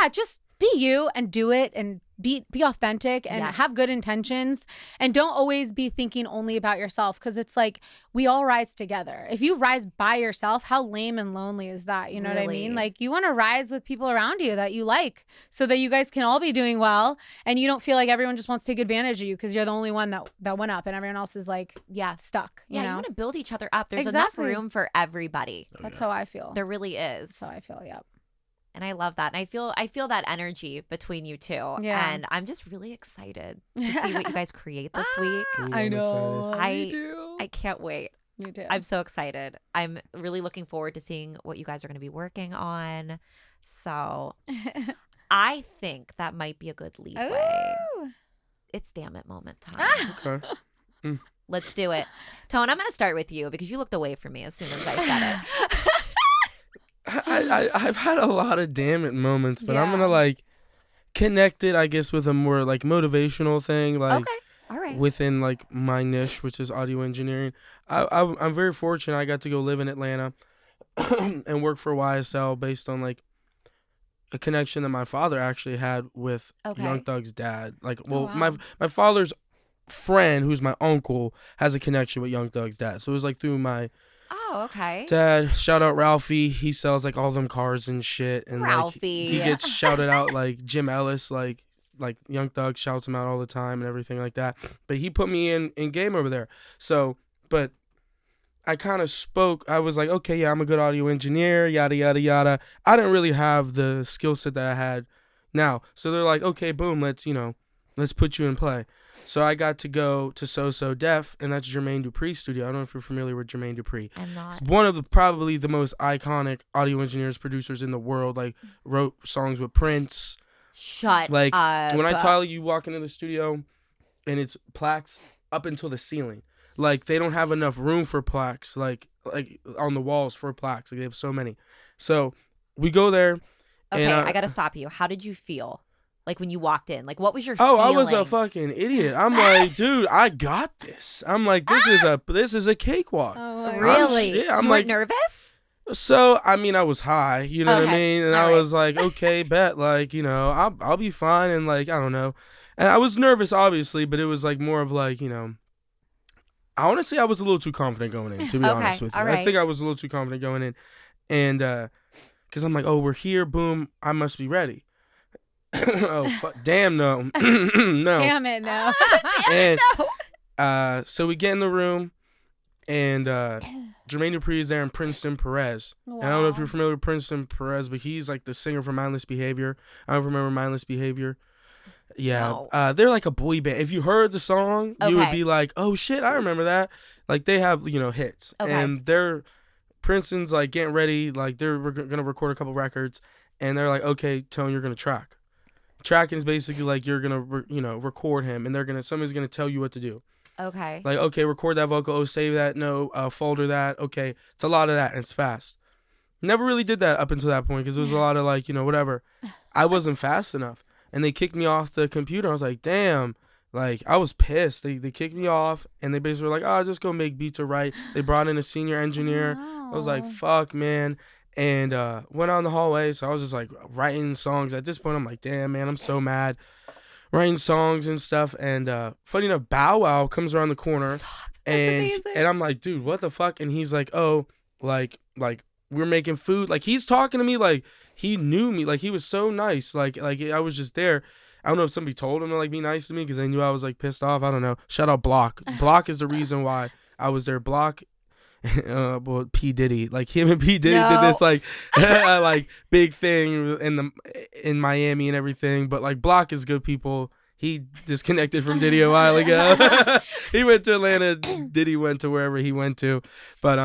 yeah, just be you and do it, and be authentic, and Yeah. have good intentions, and don't always be thinking only about yourself, because it's like we all rise together. If you rise by yourself, how lame and lonely is that? You know what I mean? Really. Like you want to rise with people around you that you like, so that you guys can all be doing well, and you don't feel like everyone just wants to take advantage of you because you're the only one that went up and everyone else is like Yeah. stuck. You Yeah, you know? want to build each other up. There's Exactly. enough room for everybody. That's how I feel. There really is. That's how I feel. Yep. And I love that. And I feel that energy between you two. Yeah. And I'm just really excited to see what you guys create this week. Ooh, I I'm know. excited. Me too. I can't wait. Me too. I'm so excited. I'm really looking forward to seeing what you guys are going to be working on. So I think that might be a good leadway. Ooh. It's Dammit moment time. Ah. Okay. Let's do it. Tone, I'm going to start with you because you looked away from me as soon as I said it. I've had a lot of damn it moments, but I'm Yeah. gonna like connect it, I guess, with a more like motivational thing, like Okay. All right. within like my niche, which is audio engineering. I'm very fortunate. I got to go live in Atlanta and work for YSL based on like a connection that my father actually had with Okay. Young Thug's dad. Like, Oh, well, wow. my father's friend, who's my uncle, has a connection with Young Thug's dad. So it was like through my Oh, okay. dad. Shout out Ralphie. He sells like all them cars and shit. And Ralphie. like he gets shouted out like Jim Ellis, like Young Thug shouts him out all the time and everything like that. But he put me in game over there. So, but I kind of spoke. I was like, okay, yeah, I'm a good audio engineer, yada yada yada. I didn't really have the skill set that I had now. So they're like, okay, boom, let's put you in play. So I got to go to So Def, and that's Jermaine Dupri's studio. I don't know if you're familiar with Jermaine Dupri. I'm not. It's one of probably the most iconic audio engineers, producers in the world. Like, wrote songs with Prince. Shut Like, up. when I tell you walk into the studio and it's plaques up until the ceiling. Like they don't have enough room for plaques, like on the walls for plaques. Like they have so many. So we go there. Okay, and, I gotta stop you. How did you feel? Like when you walked in? Like what was your Oh, feeling? I was a fucking idiot. I'm like, dude, I got this. I'm like, this is a cakewalk. Oh, Really? I'm you like weren't nervous? So I mean, I was high, you know what I Okay. mean, and All I right. was like, okay, bet, like, you know, I'll be fine, and like, I don't know, and I was nervous, obviously, but it was like more of like, you know, honestly, I was a little too confident going in, to be honest with you. all right. I think I was a little too confident going in, and because I'm like, oh, we're here, boom, I must be ready. Oh, fuck, damn no, no. Damn it, no. And so we get in the room, and Jermaine Dupri is there, and Princeton Perez. Wow. And I don't know if you're familiar with Princeton Perez, but he's like the singer from Mindless Behavior. I don't remember Mindless Behavior. Yeah, No. they're like a boy band. If you heard the song, you would Okay. be like, "Oh shit, I remember that." Like they have, you know, hits, Okay. and Princeton's like getting ready, like they're gonna record a couple records, and they're like, "Okay, Tone, you're gonna track." Tracking is basically like you're gonna, record him, and somebody's gonna tell you what to do. Okay. Like, okay, record that vocal. Oh, save that. No, folder that. Okay, it's a lot of that, and it's fast. Never really did that up until that point because it was a lot of like, you know, whatever. I wasn't fast enough, and they kicked me off the computer. I was like, damn. Like, I was pissed. They kicked me off, and they basically were like, oh, just go make beats or write. They brought in a senior engineer. I was like, fuck, man. And went on the hallway, so I was just like writing songs. At this point, I'm like, damn, man, I'm so mad. Writing songs and stuff, and funny enough, Bow Wow comes around the corner, and I'm like, dude, what the fuck? And he's like, oh, like we're making food. Like he's talking to me like he knew me. Like he was so nice. Like I was just there. I don't know if somebody told him to like be nice to me because they knew I was like pissed off. I don't know. Shout out Block. Block is the reason why I was there. Block. Well, P Diddy, like him and P Diddy did this like like big thing in Miami and everything, but like Block is good people. He disconnected from Diddy a while ago. He went to Atlanta. Diddy went to wherever he went to, but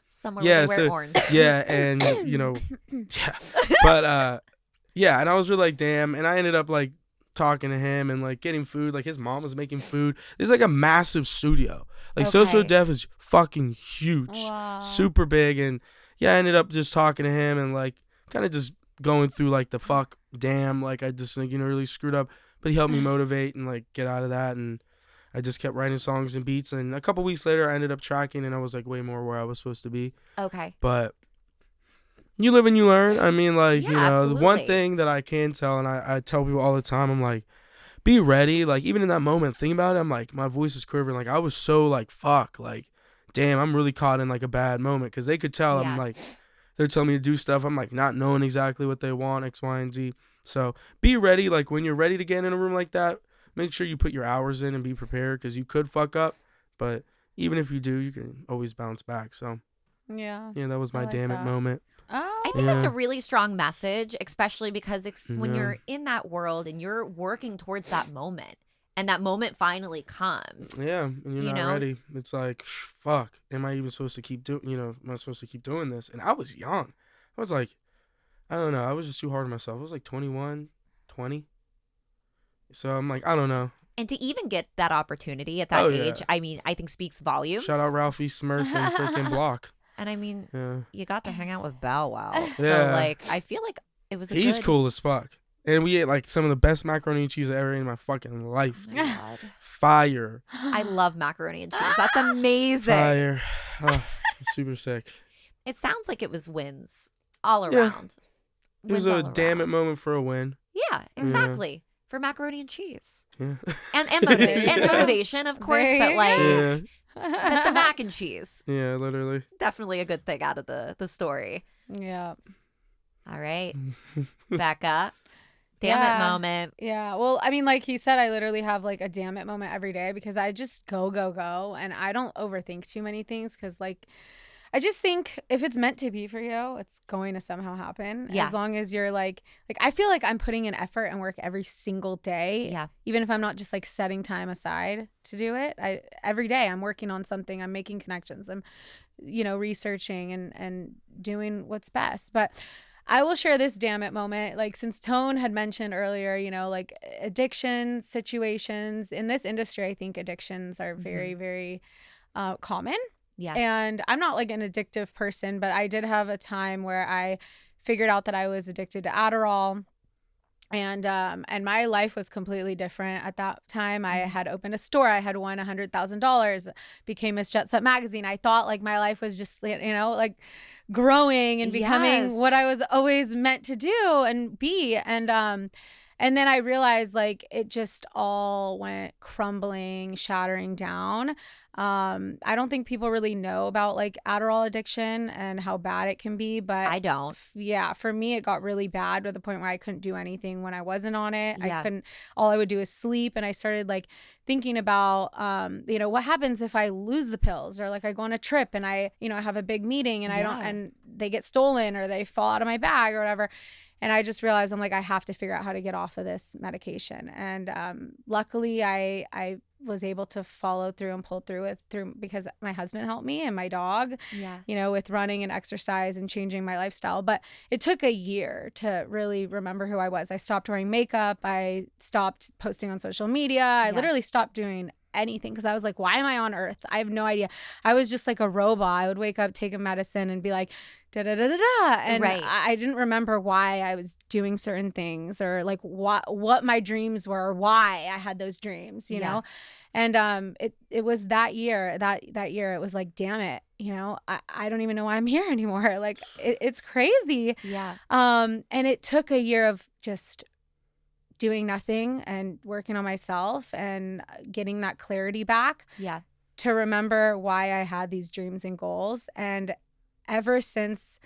somewhere yeah, where they wear so orange. yeah, and you know, yeah, but yeah, and I was really like, damn, and I ended up like talking to him and like getting food. Like his mom was making food. It's like a massive studio. Like Social Def is fucking huge, super big, and yeah, I ended up just talking to him and like kind of just going through like the fuck, damn, like I just like, you know, really screwed up, but he helped me motivate and like get out of that, and I just kept writing songs and beats, and a couple weeks later I ended up tracking, and I was like way more where I was supposed to be. Okay. But you live and you learn. I mean, like, Yeah, you know, the one absolutely. thing that I can tell, and I tell people all the time, I'm like, be ready. Like, even in that moment, think about it. I'm like, my voice is quivering. Like, I was so like, fuck. Like, damn, I'm really caught in like a bad moment. Because they could tell I'm like, they're telling me to do stuff. I'm like, not knowing exactly what they want, X, Y, and Z. So be ready. Like, when you're ready to get in a room like that, make sure you put your hours in and be prepared. Because you could fuck up. But even if you do, you can always bounce back. So, yeah, that was my like damn it that. moment. Oh, I think that's a really strong message, especially because when Yeah. you're in that world and you're working towards that moment, and that moment finally comes. Yeah, and you're You not know? ready. It's like, fuck, am I even supposed to keep doing, am I supposed to keep doing this? And I was young. I was like, I don't know. I was just too hard on myself. I was like 21, 20. So I'm like, I don't know. And to even get that opportunity at that Oh, yeah. age, I mean, I think speaks volumes. Shout out Ralphie Smurf and freaking Block. And I mean, Yeah. you got to hang out with Bow Wow. So, Yeah. like, I feel like it was a He's good... cool as fuck. And we ate like some of the best macaroni and cheese I ever ate in my fucking life. Oh my God. Fire. I love macaroni and cheese. That's amazing. Fire. Oh, super sick. It sounds like it was wins all Yeah. around. It was Wins a all damn it around. moment for a win. Yeah, exactly. For macaroni and cheese. Yeah. And motivation, of course, There but you like Yeah. but the mac and cheese. Yeah, literally. Definitely a good thing out of the story. yeah. All right. Becca. Damn it Yeah. moment. Yeah. Well, I mean, like he said, I literally have like a damn it moment every day because I just go, and I don't overthink too many things because like I just think if it's meant to be for you, it's going to somehow happen. Yeah. As long as you're like I feel like I'm putting in effort and work every single day. Yeah. Even if I'm not just like setting time aside to do it. Every day I'm working on something. I'm making connections. I'm, researching and doing what's best. But I will share this damn it moment. Like, since Tone had mentioned earlier, you know, like addiction situations in this industry, I think addictions are very, very common. Yeah. And I'm not like an addictive person, but I did have a time where I figured out that I was addicted to Adderall. And my life was completely different at that time. I had opened a store. I had won $100,000, became Miss Jet Set magazine. I thought like my life was just, you know, like growing and becoming what I was always meant to do and be. And then I realized like it just all went crumbling, shattering down. I don't think people really know about like Adderall addiction and how bad it can be, but I don't. Yeah, for me it got really bad to the point where I couldn't do anything when I wasn't on it. I couldn't. All I would do is sleep, and I started like thinking about, you know, what happens if I lose the pills, or like I go on a trip and I, you know, have a big meeting and I don't, and they get stolen or they fall out of my bag or whatever. And I just realized I'm like, I have to figure out how to get off of this medication. And luckily I was able to follow through and pull through because my husband helped me and my dog, you know, with running and exercise and changing my lifestyle. But it took a year to really remember who I was. I stopped wearing makeup. I stopped posting on social media. I literally stopped doing anything because I was like, why am I on earth? I have no idea. I was just like a robot. I would wake up, take a medicine, and be like, da da da da da, and I didn't remember why I was doing certain things, or like what my dreams were, or why I had those dreams, you know. And it was that year it was like, damn it, you know, I don't even know why I'm here anymore. Like it's crazy. And it took a year of just doing nothing and working on myself and getting that clarity back to remember why I had these dreams and goals. And ever since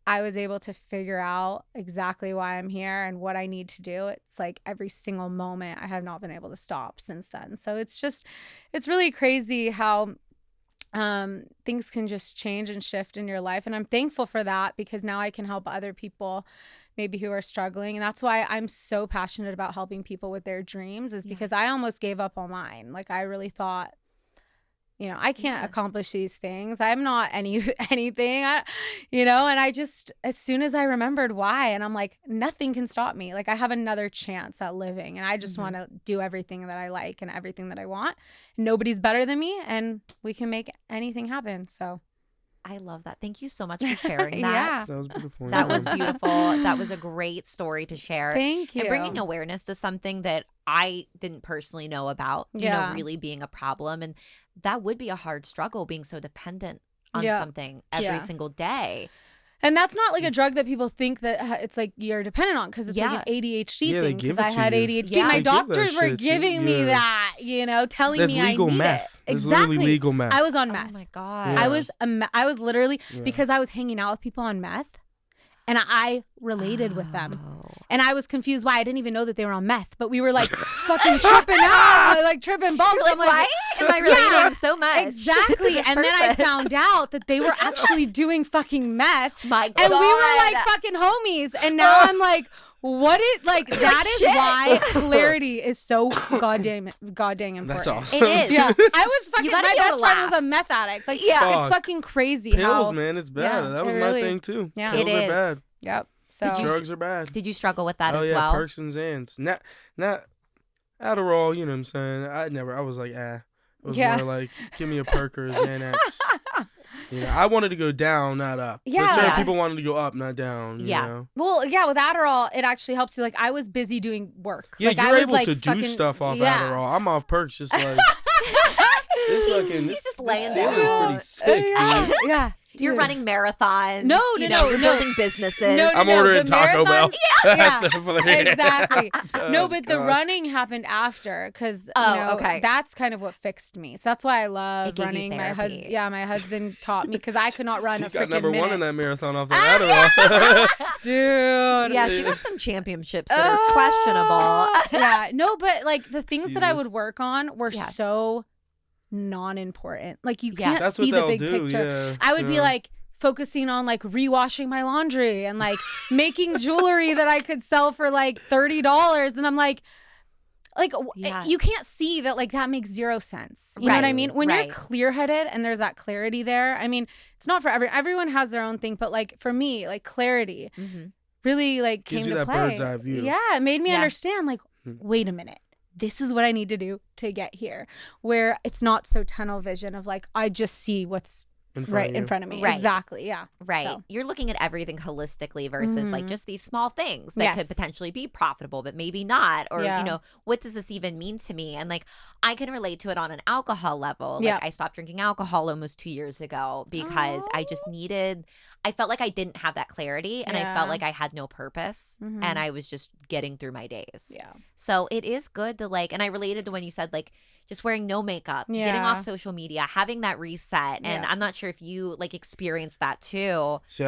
I was able to figure out exactly why I'm here and what I need to do, it's like every single moment I have not been able to stop since then. So it's really crazy how things can just change and shift in your life. And I'm thankful for that, because now I can help other people maybe who are struggling. And that's why I'm so passionate about helping people with their dreams, is because I almost gave up on mine. Like I really thought, you know, I can't accomplish these things. I'm not anything, you know, and I just, as soon as I remembered why, and I'm like, nothing can stop me. Like I have another chance at living, and I just want to do everything that I like and everything that I want. Nobody's better than me, and we can make anything happen. So I love that. Thank you so much for sharing that. That was beautiful. That was beautiful. That was a great story to share. Thank you. And bringing awareness to something that I didn't personally know about, you know, really being a problem. And that would be a hard struggle, being so dependent on something every single day. And that's not like a drug that people think that it's like you're dependent on, because it's like an ADHD thing. Because I had ADHD. My doctors were giving me that, you know, telling me I need meth. it. Exactly. Legal meth. I was on meth. Oh my God. I was literally, because I was hanging out with people on meth, and I related with them. And I was confused why. I didn't even know that they were on meth, but we were like fucking tripping out, like tripping balls. You're like, why am I relating so much? Exactly. And then I found out that they were actually doing fucking meth. My God. And we were like fucking homies. And now I'm like, that is why clarity is so goddamn important. That's awesome. It is. Yeah. I was fucking, my best friend laugh. was a meth addict. Like, Fuck. it's fucking crazy. Pills, how, man, it's bad. That was my thing too. Yeah. Pills are bad. Yep. So Drugs are bad. Did you struggle with that as yeah, well? Perks and Xans. Not Adderall, you know what I'm saying? I was like, It was more like, give me a perk or a Xanax. You know, I wanted to go down, not up. Yeah. But certain people wanted to go up, not down. You know? Well, yeah, with Adderall, it actually helps you. Like, I was busy doing work. Yeah, like, you're I was, able like, to do stuff off Adderall. I'm off perks, just like, this just laying ceiling's down. pretty sick, dude. Yeah. You're running marathons. No, you're no. building businesses. I'm ordering Taco Bell. Yeah, exactly. No, but the running happened after, because that's kind of what fixed me. So that's why I love running. My husband taught me, because I could not run a freaking got number minute. 1 in that marathon off that Adderall. Dude. Yeah, she got some championships that are questionable. Yeah, no, but like the things that I would work on were so non-important. Like you can't see the big picture. I would be like focusing on like rewashing my laundry and like making jewelry that I could sell for like $30, and I'm like, like Yeah. you can't see that, like that makes zero sense. You know what I mean? When you're clear-headed and there's that clarity there, I mean, it's not for everyone has their own thing, but like for me, like clarity really like Gives came you to that play. bird's eye view. Yeah, it made me understand like, wait a minute. This is what I need to do to get here, where it's not so tunnel vision of like, I just see what's in front of me. Right. Exactly. Yeah. Right. So. You're looking at everything holistically versus like just these small things that could potentially be profitable, but maybe not. Or, you know, what does this even mean to me? And like, I can relate to it on an alcohol level. Like I stopped drinking alcohol almost 2 years ago because I just I felt like I didn't have that clarity and I felt like I had no purpose and I was just getting through my days. Yeah. So it is good to like, and I related to when you said like, just wearing no makeup, getting off social media, having that reset. And I'm not sure if you like experienced that too. See,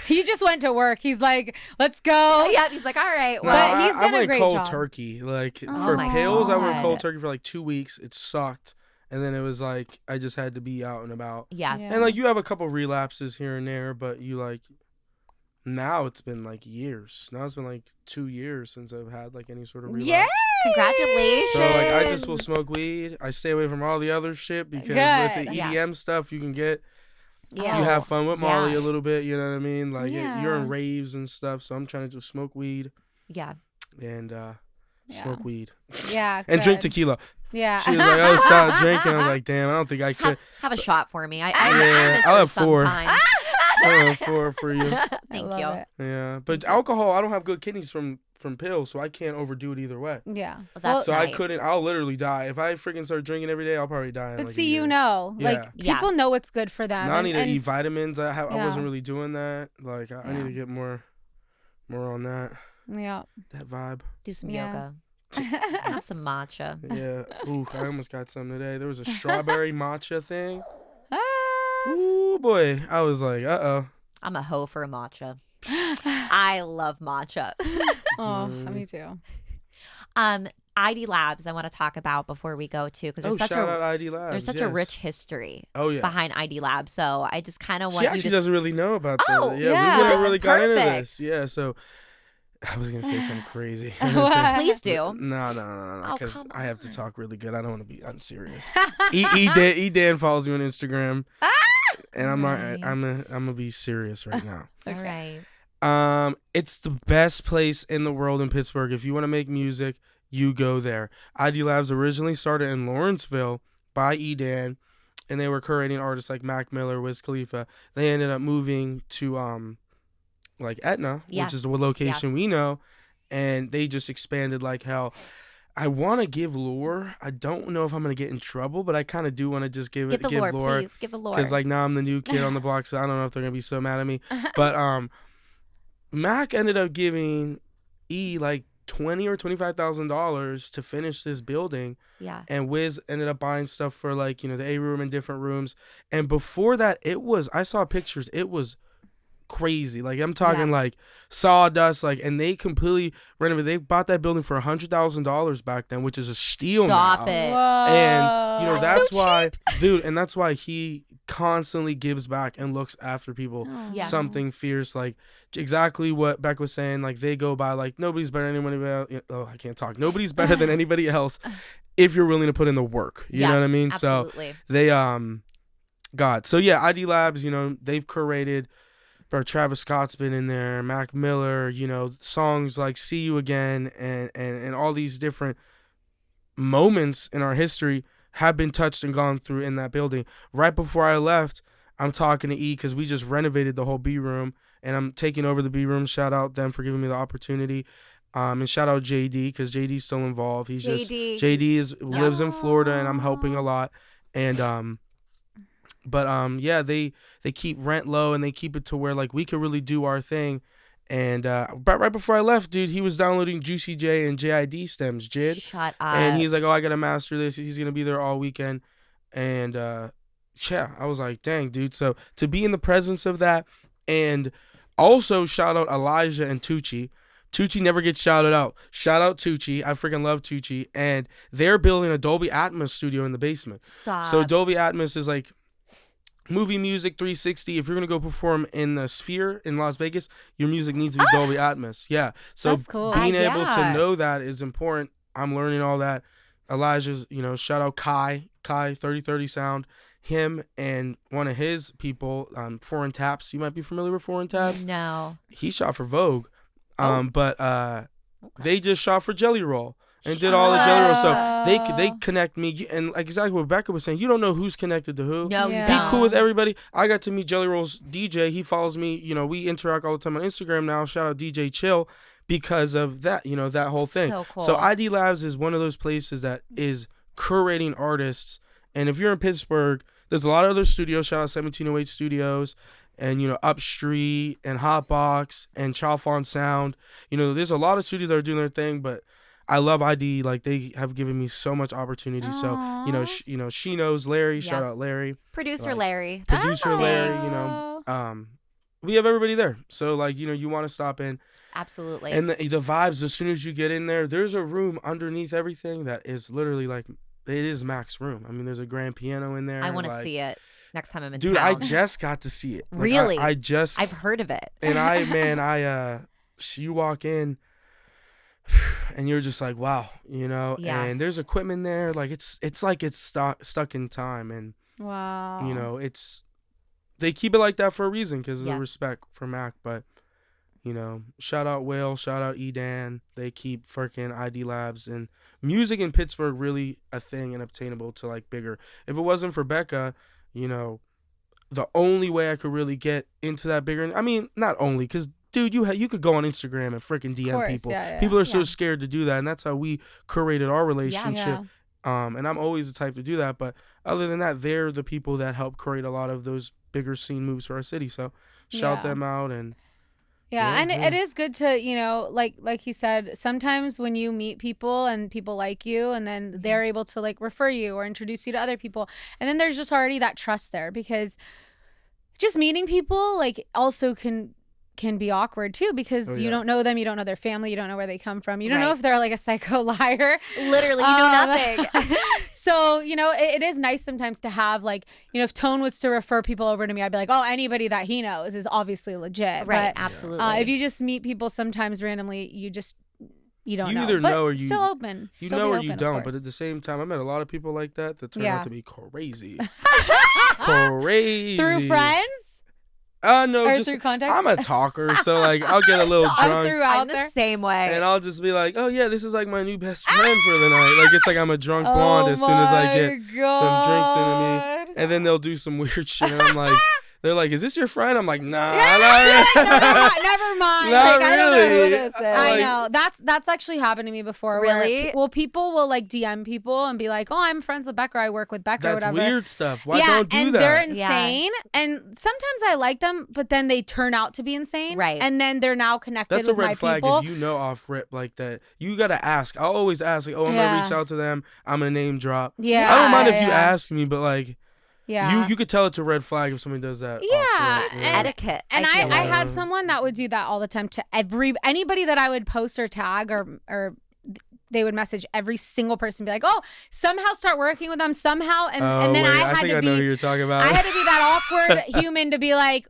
He just went to work. He's like, let's go. Yeah, he's like, all right. Nah, But he's done I a went great cold job. turkey. Like Oh for my pills, I went God. cold turkey for like 2 weeks. It sucked. And then it was like, I just had to be out and about. Yeah. And like you have a couple relapses here and there, but you like, now it's been like years. Now it's been like 2 years since I've had like any sort of relapse. Yeah. Congratulations. So like I just will smoke weed. I stay away from all the other shit because with the EDM stuff you can get, you have fun with Molly a little bit. You know what I mean? Like you're in raves and stuff. So I'm trying to just smoke weed. Yeah. And smoke weed. Yeah. And drink tequila. Yeah. She was like, oh, stop drinking. I was like, damn, I don't think I could. Have a shot for me. I'll have 4. Sometimes. I'll have 4 for you. Thank you. It. Yeah, but alcohol, I don't have good kidneys from pills, so I can't overdo it either way. Yeah. Well, that's So nice. I couldn't. I'll literally die if I freaking start drinking every day. I'll probably die. In But like see, a year. you know, like people know what's good for them. Now I need to and eat vitamins. I wasn't really doing that. Like I need to get more on that. Yeah. That vibe. Do some Yeah. yoga. Have some matcha. Yeah. Ooh, I almost got some today. There was a strawberry matcha thing. Ah. Ooh boy, I was like, I'm a hoe for a matcha. I love matcha. Oh, me too. ID Labs I want to talk about before we go too because shout out ID Labs. there's such a rich history behind ID Labs. So I just kind of want She actually doesn't really know about Oh, we yeah. never This is really got into perfect. this. Yeah, so I was gonna say something crazy. Please do. No, Oh, because come I have to talk really good. I don't want to be unserious. Dan follows me on Instagram, and I'm not. I'm gonna be serious right now. All right. It's the best place in the world in Pittsburgh. If you want to make music, you go there. ID Labs originally started in Lawrenceville by Edan, and they were curating artists like Mac Miller, Wiz Khalifa. They ended up moving to like Etna, which is the location we know, and they just expanded like hell. I want to give lore. I don't know if I'm gonna get in trouble, but I kind of do want to just give lore, lore. please. Give the lore. Because like now I'm the new kid on the block, so I don't know if they're gonna be so mad at me. But Mac ended up giving E like $20,000 or $25,000 to finish this building. Yeah. And Wiz ended up buying stuff for like, the A room and different rooms. And before that, I saw pictures. It was crazy. Like I'm talking like sawdust, like, and they completely renovated. They bought that building for $100,000 back then, which is a steal Stop now. it. Whoa. And that's so why, dude, and that's why he constantly gives back and looks after people. Yeah. Something fierce, like exactly what Beck was saying. Like they go by like nobody's better than anybody else. Oh, I can't talk. Nobody's better than anybody else if you're willing to put in the work. You know what I mean? Absolutely. So they So yeah, ID Labs, they've curated. Bro, Travis Scott's been in there, Mac Miller, songs like See You Again and all these different moments in our history have been touched and gone through in that building. Right before I left, I'm talking to E because we just renovated the whole B room and I'm taking over the B room. Shout out them for giving me the opportunity. And shout out JD because JD's still involved. JD lives in Florida and I'm helping a lot. And But they keep rent low and they keep it to where like we could really do our thing. And right before I left, dude, he was downloading Juicy J and JID stems, Jid. Shut up. And he's like, oh, I gotta master this. He's gonna be there all weekend. And I was like, dang, dude. So to be in the presence of that, and also shout out Elijah and Tucci. Tucci never gets shouted out. Shout out Tucci. I freaking love Tucci. And they're building a Dolby Atmos studio in the basement. Stop. So Dolby Atmos is like, Movie Music 360. If you're gonna go perform in the Sphere in Las Vegas, your music needs to be Dolby Atmos. Yeah. So That's cool. being able to Yeah. know that is important. I'm learning all that. Elijah's, shout out Kai 3030 Sound. Him and one of his people, Foreign Taps. You might be familiar with Foreign Taps. No. He shot for Vogue. But they just shot for Jelly Roll. And did all the Jelly Roll. So they connect me. And like exactly what Becca was saying, you don't know who's connected to who. No, Yeah. you Be don't. cool with everybody. I got to meet Jelly Roll's DJ. He follows me. We interact all the time on Instagram now. Shout out DJ Chill because of that, that whole thing. So cool. So ID Labs is one of those places that is curating artists. And if you're in Pittsburgh, there's a lot of other studios. Shout out 1708 Studios. And, Upstreet and Hotbox and Chalfont Sound. There's a lot of studios that are doing their thing, but I love ID. Like, they have given me so much opportunity. Aww. So, she knows Larry. Yeah. Shout out Larry. Producer Like, Larry. Producer Larry, Thanks. we have everybody there. So, like, you want to stop in. Absolutely. And the vibes, as soon as you get in there, there's a room underneath everything that is literally like, it is Mac's room. I mean, there's a grand piano in there. I want to like, see it next time I'm in Dude, town. I just got to see it. Like, Really? I've heard of it. And you walk in and you're just like, wow, Yeah. and there's equipment there. Like it's like it's stuck in time. And, Wow. they keep it like that for a reason because of Yeah. the respect for Mac. But, shout out Will, shout out Edan. They keep freaking ID Labs and music in Pittsburgh really a thing and obtainable to like bigger. If it wasn't for Becca, the only way I could really get into that bigger. I mean, not only because, dude, you could go on Instagram and freaking DM course, people. yeah. People are so Yeah. scared to do that, and that's how we curated our relationship. Yeah. And I'm always the type to do that. But other than that, they're the people that help create a lot of those bigger scene moves for our city. So shout Yeah. them out. And Yeah, and yeah. it is good to, like he said, sometimes when you meet people and people like you and then they're able to like refer you or introduce you to other people. And then there's just already that trust there because just meeting people like also can be awkward too because Oh, you yeah. don't know them, you don't know their family, you don't know where they come from. You don't know Right. if they're like a psycho liar. Literally, you know nothing. So, it is nice sometimes to have like, if Tone was to refer people over to me, I'd be like, oh, anybody that he knows is obviously legit. Right, But absolutely. if you just meet people sometimes randomly, you don't You know. either but know or you- still open. you Still know be or open, you of don't. course. But at the same time, I met a lot of people like that turn Yeah. out to be crazy. Crazy. Through friends No, or just through contacts? I'm a talker, so like I'll get a little I'm drunk. through I'm out the there. same way. And I'll just be like, oh, yeah, this is like my new best friend for the night. Like, it's like I'm a drunk blonde as soon as I get some drinks into me. And then they'll do some weird shit. And I'm like, they're like, is this your friend? I'm like, nah. Never mind. Not Like, I don't know who really. this is. Like- I know. That's actually happened to me before. Really? Where, people will like DM people and be like, oh, I'm friends with Becca. I work with Becca or That's whatever. weird stuff. Why yeah, don't do and that? they're Yeah. insane. And sometimes I like them, but then they turn out to be insane. Right. And then they're now connected That's a with my red flag people. if you know off rip like that. You got to ask. I'll always ask, like, oh, I'm going Yeah. to reach out to them. I'm going to name drop. Yeah. I don't mind if you yeah. ask me, but like, Yeah. you could tell it's a red flag if somebody does that. off Yeah, rip, and- Etiquette. And feel I like. had someone that would do that all the time to anybody that I would post or tag or they would message every single person, be like, oh, somehow start working with them somehow. And then wait, I had think to I know who be, you're talking about. I had to be that awkward human to be like,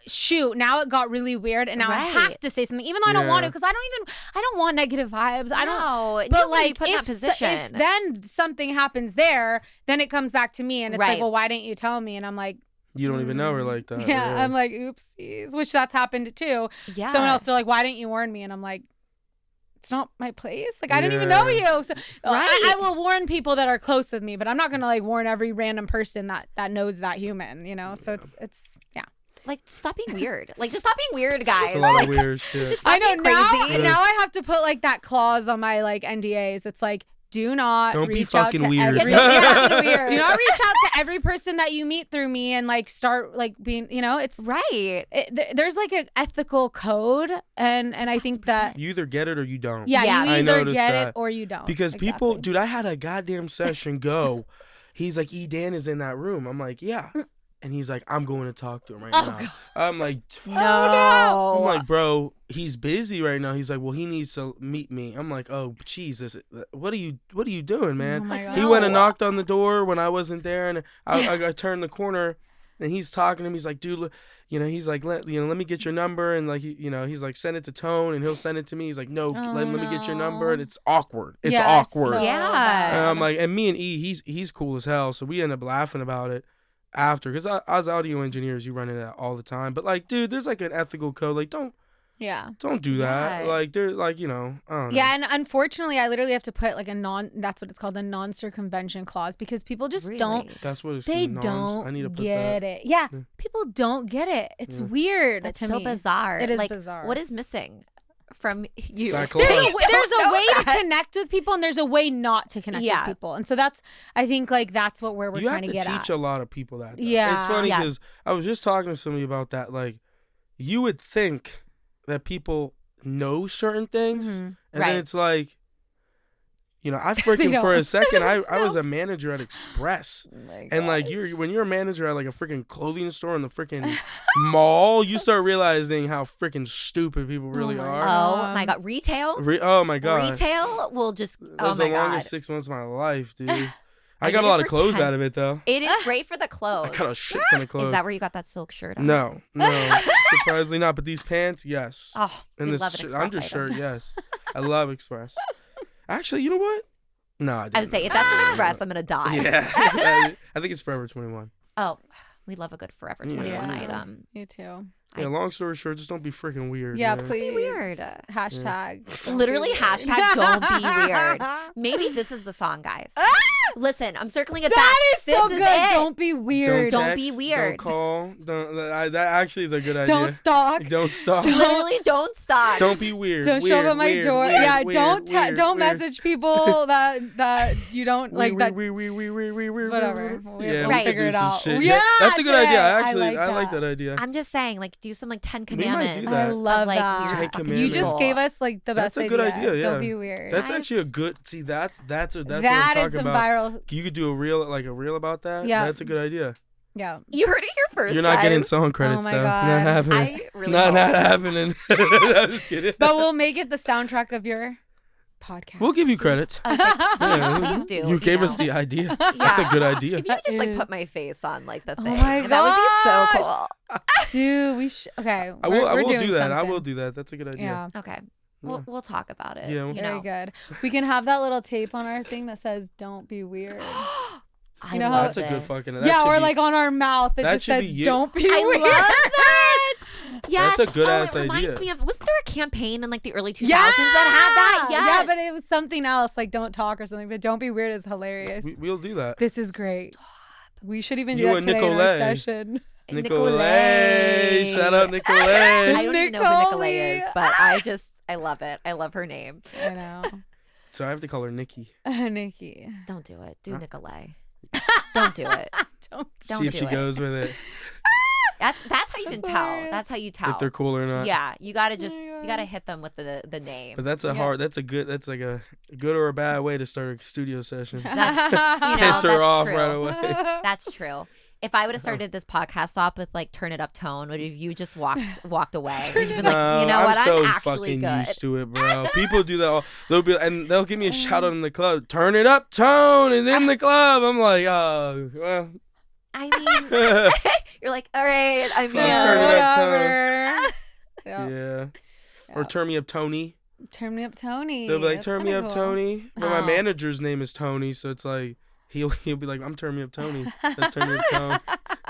shoot, now it got really weird and now I have Right. to say something, even though I don't want to, Yeah. because I don't want negative vibes. I don't. No, you But don't wanna be like, put in that if position. then something happens there, then it comes back to me and it's like, Right. well, why didn't you tell me? And I'm like, You don't even know her like that. yeah, I'm like, oopsies, which that's happened too. Yeah. Someone else, they're like, why didn't you warn me? And I'm like, it's not my place. Like, I didn't even Yeah. know you. So Right. I will warn people that are close with me, but I'm not going to like warn every random person that knows that human, So it's yeah. Like, stop being weird. Like, just stop being weird, guys. It's a lot Like, of weird shit. just stop I know being now, crazy. now I have to put like that clause on my like NDAs. It's like, do not Don't be reach out fucking to weird. every Yeah, don't be weird. do not reach out to every person that you meet through me and like start like being, it's Right. there's like an ethical code and I think that You either get it or you don't. yeah, Yeah. you I either noticed get that. it or you don't. Because people, Exactly. dude, I had a goddamn session go. He's like, Dan is in that room. I'm like, yeah. And he's like, I'm going to talk to him right now. I'm like, No. I'm like, bro, he's busy right now. He's like, well, he needs to meet me. I'm like, oh, Jesus, what are you doing, man? Oh my God. He went and knocked on the door when I wasn't there, and I turned the corner, And he's talking to him. He's like, dude, look, he's like, let me get your number. And like, he's like, send it to Tone, and he'll send it to me. He's like, no, let me get your number. And it's awkward. It's awkward. So Yeah. And I'm like, and me and E, he's cool as hell. So we end up laughing about it after, because as audio engineers, you run into that all the time. But like, dude, there's like an ethical code. Like, don't do that. Yeah. Like, they're like, I don't know. Yeah, and unfortunately, I literally have to put like that's what it's called, a non-circumvention clause, because people just don't. That's what it's. They I need to don't put get that. it. Yeah, people don't get it. It's weird. That's to so me. bizarre. It is like, bizarre. What is missing from you? That clause. There's don't a know way that. to connect with people, and there's a way not to connect with people. And so I think like that's what we're trying to get at. You have to teach a lot of people that. Though. Yeah. It's funny Yeah. because I was just talking to somebody about that. Like, you would think that people know certain things, and then it's like, I freaking for a second I was a manager at Express, and like when you're a manager at like a freaking clothing store in the freaking mall, you start realizing how freaking stupid people really are. Oh my god, retail. Oh my god, Retail will just. That's Oh my the longest god. 6 months of my life, dude. I did got a it lot for of clothes 10. out of it though. It is great for the clothes. I got a shit ton of clothes. Is that where you got that silk shirt on? No, surprisingly not. But these pants, yes. Oh, And we this love an Express undershirt, item. yes. I love Express. Actually, you know what? No, I didn't. I would say if that's from Express, I'm gonna die. Yeah, I think it's Forever 21. Oh, we love a good Forever 21 Yeah. item. Me too. Yeah, long story short, just don't be freaking weird. Yeah, man. please. Be weird. Hashtag. Literally hashtag don't be weird. Maybe this is the song, guys. Listen, I'm circling it back. That is this so is good. it. Don't be weird. Don't text, be weird. Don't call. That actually is a good idea. Don't stalk. Don't stalk. Literally, don't stop. Don't be weird. Don't show up at my weird, door. weird, Yeah, weird, don't weird, don't weird. message people that you don't like that. Weird. Whatever. Yeah, Right. we could do Figure it some out. shit. Yeah, That's a good idea. I I like that. that idea. I'm just saying, like, do some like 10 We might do commandments. that. I love of, like, that. weird 10 fucking commandments. You just people. gave us like the That's best a good idea, yeah. Don't be weird. That's Nice. actually a good. See, that's what I'm That talking is some about. viral. You could do a reel about that. Yeah. That's a good idea. Yeah. You heard it here first. You're not getting guys. song credits my though. God. Not happening. I really not hope. happening. I'm just kidding. But we'll make it the soundtrack of your podcast. We'll give you credits. I was like, Yeah. please do. You gave us know. the idea. That's a good idea. If you could just like is- put my face on like the Oh thing, my that would be so gosh. cool. Dude, we okay. I will we're doing do that. I something. will do that. That's a good idea. Yeah. Okay, we'll talk about it. Yeah. you Very know. good. We can have that little tape on our thing that says "Don't be weird." I You know love how- That's a good this. fucking. That Yeah, should or be- like on our mouth it that just should says be you. "Don't be I weird." love that. Yes. That's a good ass It reminds idea. me of, wasn't there a campaign in like the early 2000s Yeah, that had that? Yes. Yeah, but it was something else, like "Don't talk" or something. But "Don't be weird" is hilarious. We'll do that. This is great. We should even do You that and today in our Nicolay. session. Nicolay. Shout out Nicolay. I don't even know who Nicolay Nicolay. is, but I love it. I love her name. I know. So I have to call her Nikki. Nikki. Don't do it. Do Huh? Nicolay. Don't do it. Don't. Don't See if do she it. goes with it. That's how you can That's tell. hilarious. That's how you tell. If they're cool or not. Yeah, you gotta my you gotta hit them with the name. But that's a Yeah. hard. That's like a good or a bad way to start a studio session. That's, you know, Piss her that's off true. right away. That's true. If I would have started this podcast off with like "Turn It Up Tone," would have you just walked away? Would you been like, you know I'm what? so I'm actually fucking good. used to it, bro. People do that. They'll give me a shout out in the club. Turn it up, Tone, and in the club. I'm like, oh, well. I mean, you're like, all right. I mean, Fuck, turn it up, Tone. whatever. Yeah. Yeah. Or turn me up, Tony. Turn me up, Tony. They'll be like, That's turn me kinda up, cool. Tony. But Oh. my manager's name is Tony, so it's like he'll be like, I'm turn me up, Tony. That's turn me up, Tone.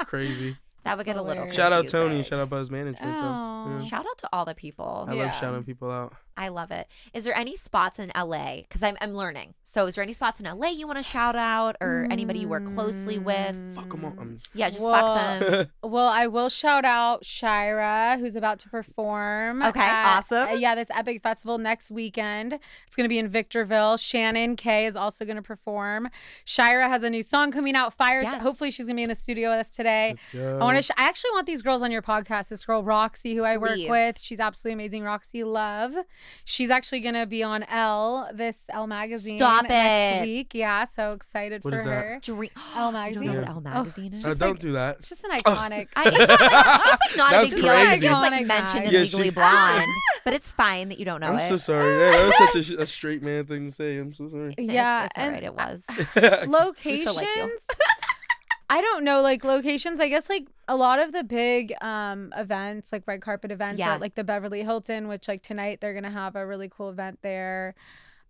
Crazy. that would get a little. hilarious. Shout out Tony. confusing. Shout out Buzz Management Oh. though. Yeah. Shout out to all the people. I Yeah. love shouting people out. I love it. Is there any spots in LA? Because I'm learning. So is there any spots in LA you want to shout out, or anybody you work closely with? Fuck them all. Yeah, just Well, fuck them. Well, I will shout out Shira, who's about to perform. Okay, at, awesome. Yeah, this epic festival next weekend. It's going to be in Victorville. Shannon K is also going to perform. Shira has a new song coming out, Fire. Yes. Hopefully she's going to be in the studio with us today. Let's go. I want to. I actually want these girls on your podcast. This girl Roxy, who I work Please. with, she's absolutely amazing. Roxy Love. She's actually going to be on Elle magazine. Stop next it. week. Yeah, so excited What for is that? her. Dream. Elle You magazine. don't know Yeah. what Elle magazine is? just Don't like- do that. It's just an iconic. It's just like not a That's big deal. It's crazy. just like Iconic mentioned in mag. Yeah, Legally she- Blonde, but it's fine that you don't know I'm it. so sorry. That was such a straight man thing to say. I'm so sorry. It's- Yeah, it's all and right. It was. locations. still like you. I don't know, like locations. I guess like a lot of the big events, like red carpet events, Yeah. at like the Beverly Hilton, which like tonight they're gonna have a really cool event there.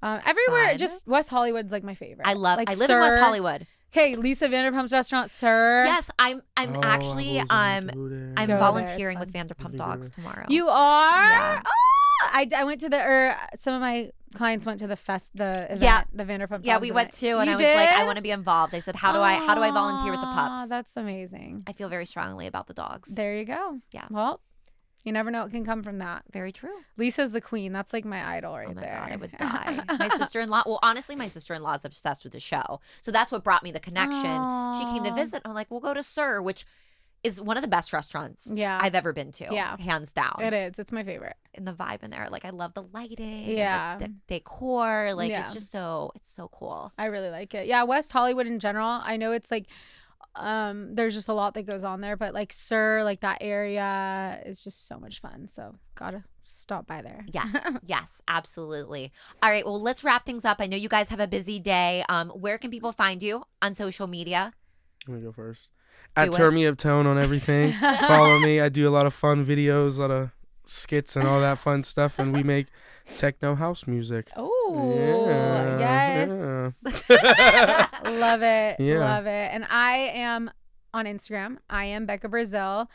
Everywhere, Fun. just West Hollywood's like my favorite. I like, live in West Sir. Hollywood. Okay, Lisa Vanderpump's restaurant, Sir. Yes, I'm Oh, actually I I'm go there. Go there, volunteering it's with Vanderpump Dogs tomorrow. You are? Yeah. Oh, I went to some of my clients went to the event, Yeah. the Vanderpump Yeah, Dogs we event. went to, and You I was like, I did? want to be involved. They said, how do I volunteer with the pups? That's amazing. I feel very strongly about the dogs. There you go. Yeah. Well, you never know what can come from that. Very true. Lisa's the queen. That's like my idol right Oh my there. God, I would die. My sister-in-law, well, honestly, my sister-in-law is obsessed with the show. So that's what brought me the connection. She came to Aw. visit. I'm like, we'll go to Sir, which is one of the best restaurants Yeah. I've ever been to. Yeah. Hands down. It is. It's my favorite. And the vibe in there. Like, I love the lighting. Yeah. And the decor. Like, Yeah. it's just it's so cool. I really like it. Yeah, West Hollywood in general. I know it's like there's just a lot that goes on there, but like Sir, like that area is just so much fun. So gotta stop by there. Yes, yes, absolutely. All right, well, let's wrap things up. I know you guys have a busy day. Where can people find you on social media? Let me go first. At Do it. TurnMeUpTone on everything. Follow me. I do a lot of fun videos, a lot of skits and all that fun stuff, and we make techno house music. Oh, Yeah, yes. Love it. Yeah. Love it. And I am on Instagram. I am Becca Brazil.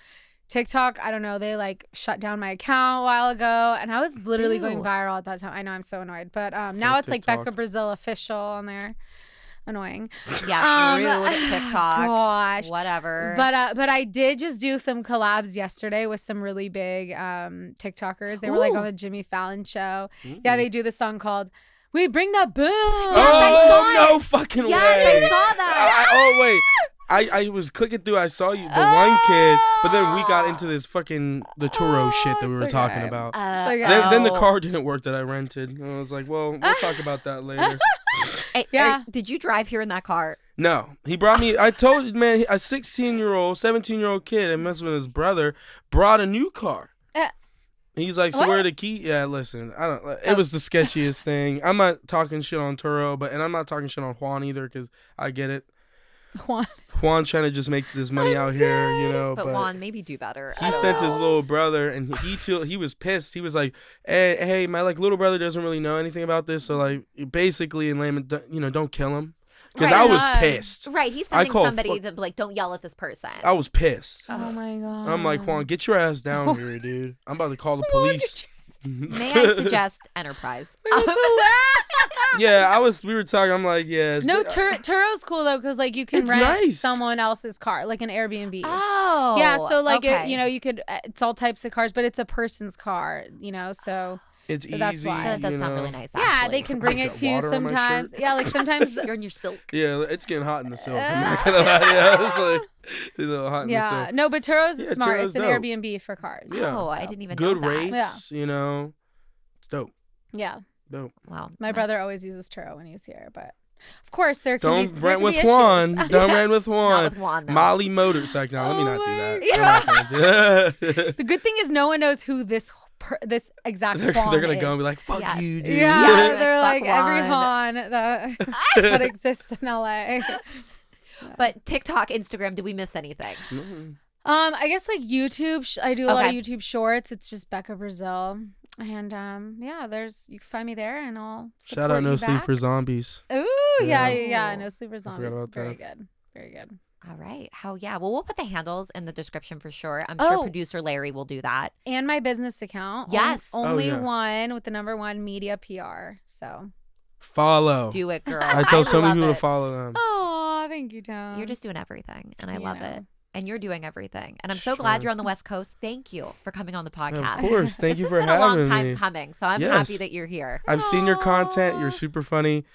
TikTok, I don't know. They like shut down my account a while ago, and I was literally going Ew. viral at that time. I know, I'm so annoyed, but now it's like TikTok. Becca Brazil official on there. Annoying. Yeah, rude, TikTok, Gosh. whatever. But I did just do some collabs yesterday with some really big TikTokers. They were like Ooh. on the Jimmy Fallon show. Yeah, they do this song called "We Bring the Boom." I saw Oh, no fucking Yes, way. I saw that. Oh, wait. I was clicking through. I saw you, the one kid, but then we got into this fucking the Turo shit that we were it's talking okay. about. okay. Then the oh. car didn't work that I rented. And I was like, well, we'll talk about that later. Hey, Yeah. did you drive here in that car? No, he brought me. I told you, man, a 16-year-old, 17-year-old kid, and messing with his brother, brought a new car. He's like, so What? where are the key? Yeah, listen, I don't. It was the sketchiest thing. I'm not talking shit on Turo, and I'm not talking shit on Juan either, because I get it. Juan trying to just make this money out here, you know. But Juan, maybe do better. I He don't sent know. his little brother, and he was pissed. He was like, "Hey, my like little brother doesn't really know anything about this, so like basically in layman, don't kill him." Because Right. I was God. pissed. Right, he's sending call somebody to like, don't yell at this person. I was pissed. Oh my god. I'm like, Juan, get your ass down here, dude. I'm about to call the police. May I suggest Enterprise? Yeah, we were talking. I'm like, yeah. No, Turo's cool though, because like you can It's rent nice. someone else's car, like an Airbnb. Oh, Yeah, so like okay. you could. It's all types of cars, but it's a person's car, so It's So easy. that's why. So that does you sound know. really nice. yeah, Actually. they can bring it to you Water on my sometimes. shirt. Yeah, like sometimes. You're in your silk. Yeah, it's getting hot in the silk. I'm not gonna lie. Yeah, it's like it's a little hot in the Yeah, silk. no, but Turo's Yeah, smart. Turo's It's an dope. Airbnb for cars. Yeah. Oh, I So, didn't even Good know that. rates, It's dope. Yeah, Dope. Wow. my brother always uses Turo when he's here, but of course there can Don't be rent with issues. Juan. Don't rent with Not Juan. with Juan, though. Molly Motors. Like, no, let me Oh not do my that. I'm not gonna do that. The good thing is no one knows who this exact they're Juan gonna is. go and be like, "Fuck Yeah. you, dude." Yeah, Like, they're fuck like every Juan. Han that exists in LA. But TikTok, Instagram, did we miss anything? Mhm. I guess like YouTube. I do a lot of Okay. YouTube shorts. It's just Becca Brazil, and you can find me there, and I'll Shout out support No you Sleep back. for Zombies. Ooh, Yeah. yeah. No Sleeper Zombies. about Very that. good. Very good. All right. Well, we'll put the handles in the description for sure. I'm sure Oh. producer Larry will do that. And my business account. Yes. Only yeah. one with the number 1 media PR. So. Follow. Do it, girl. I tell so many love people it. to follow them. Oh, thank you, Tom. You're just doing everything, and I You love know. it. And you're doing everything. And I'm so Sure. glad you're on the West Coast. Thank you for coming on the podcast. Of course. Thank This you has for been a long having time me. coming, so I'm Yes. happy that you're here. I've seen your content. You're super funny.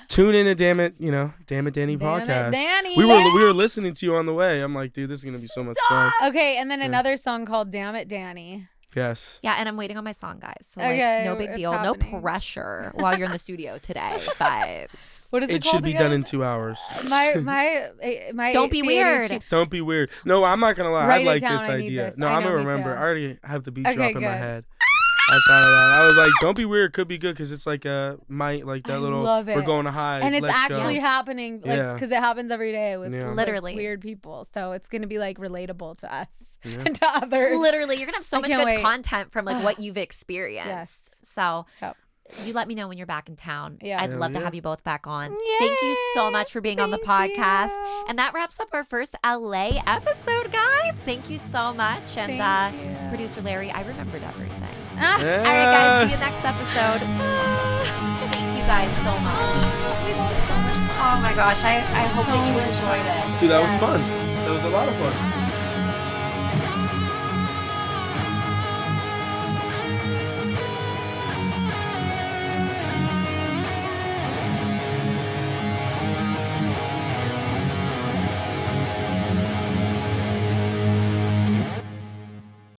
Tune in to Dammit Danii Dammit Podcast. Danii. We were listening to you on the way. I'm like, dude, this is gonna be so much fun. Okay, and then Yeah. another song called Dammit Danii. Yes. Yeah, and I'm waiting on my song, guys. So Okay, no big it's deal, happening. no pressure while you're in the studio today. But What is it It called should be done again? in 2 hours. My Don't be weird. ADHD. Don't be weird. No, I'm not gonna lie. Write I it like down. this I need idea. this. No, I I'm know, gonna me remember. too. I already have the beat Okay, drop in my good. head. I thought of that. I was like, don't be weird. Could be good because it's like like that little. love it. We're going to hide. And it's Let's actually go. happening, like, because it happens every day with Literally weird people. So it's gonna be like relatable to us Yeah. and to others. Literally, you're gonna have so I much can't good wait. content from like what you've experienced. Yes. So Yep. you let me know when you're back in town. Yeah. I'd Hell love to yeah. have you both back on. Thank you so much for being on the Thank podcast. you. And that wraps up our first LA episode, guys. Thank you so much. And Thank you. producer Larry, I remembered everything. Ah, Yeah. All right, guys. See you next episode. Thank you guys so much. we had so much fun. Oh my gosh. I hope So that you much enjoyed it. Dude, that was Yes. fun. That was a lot of fun.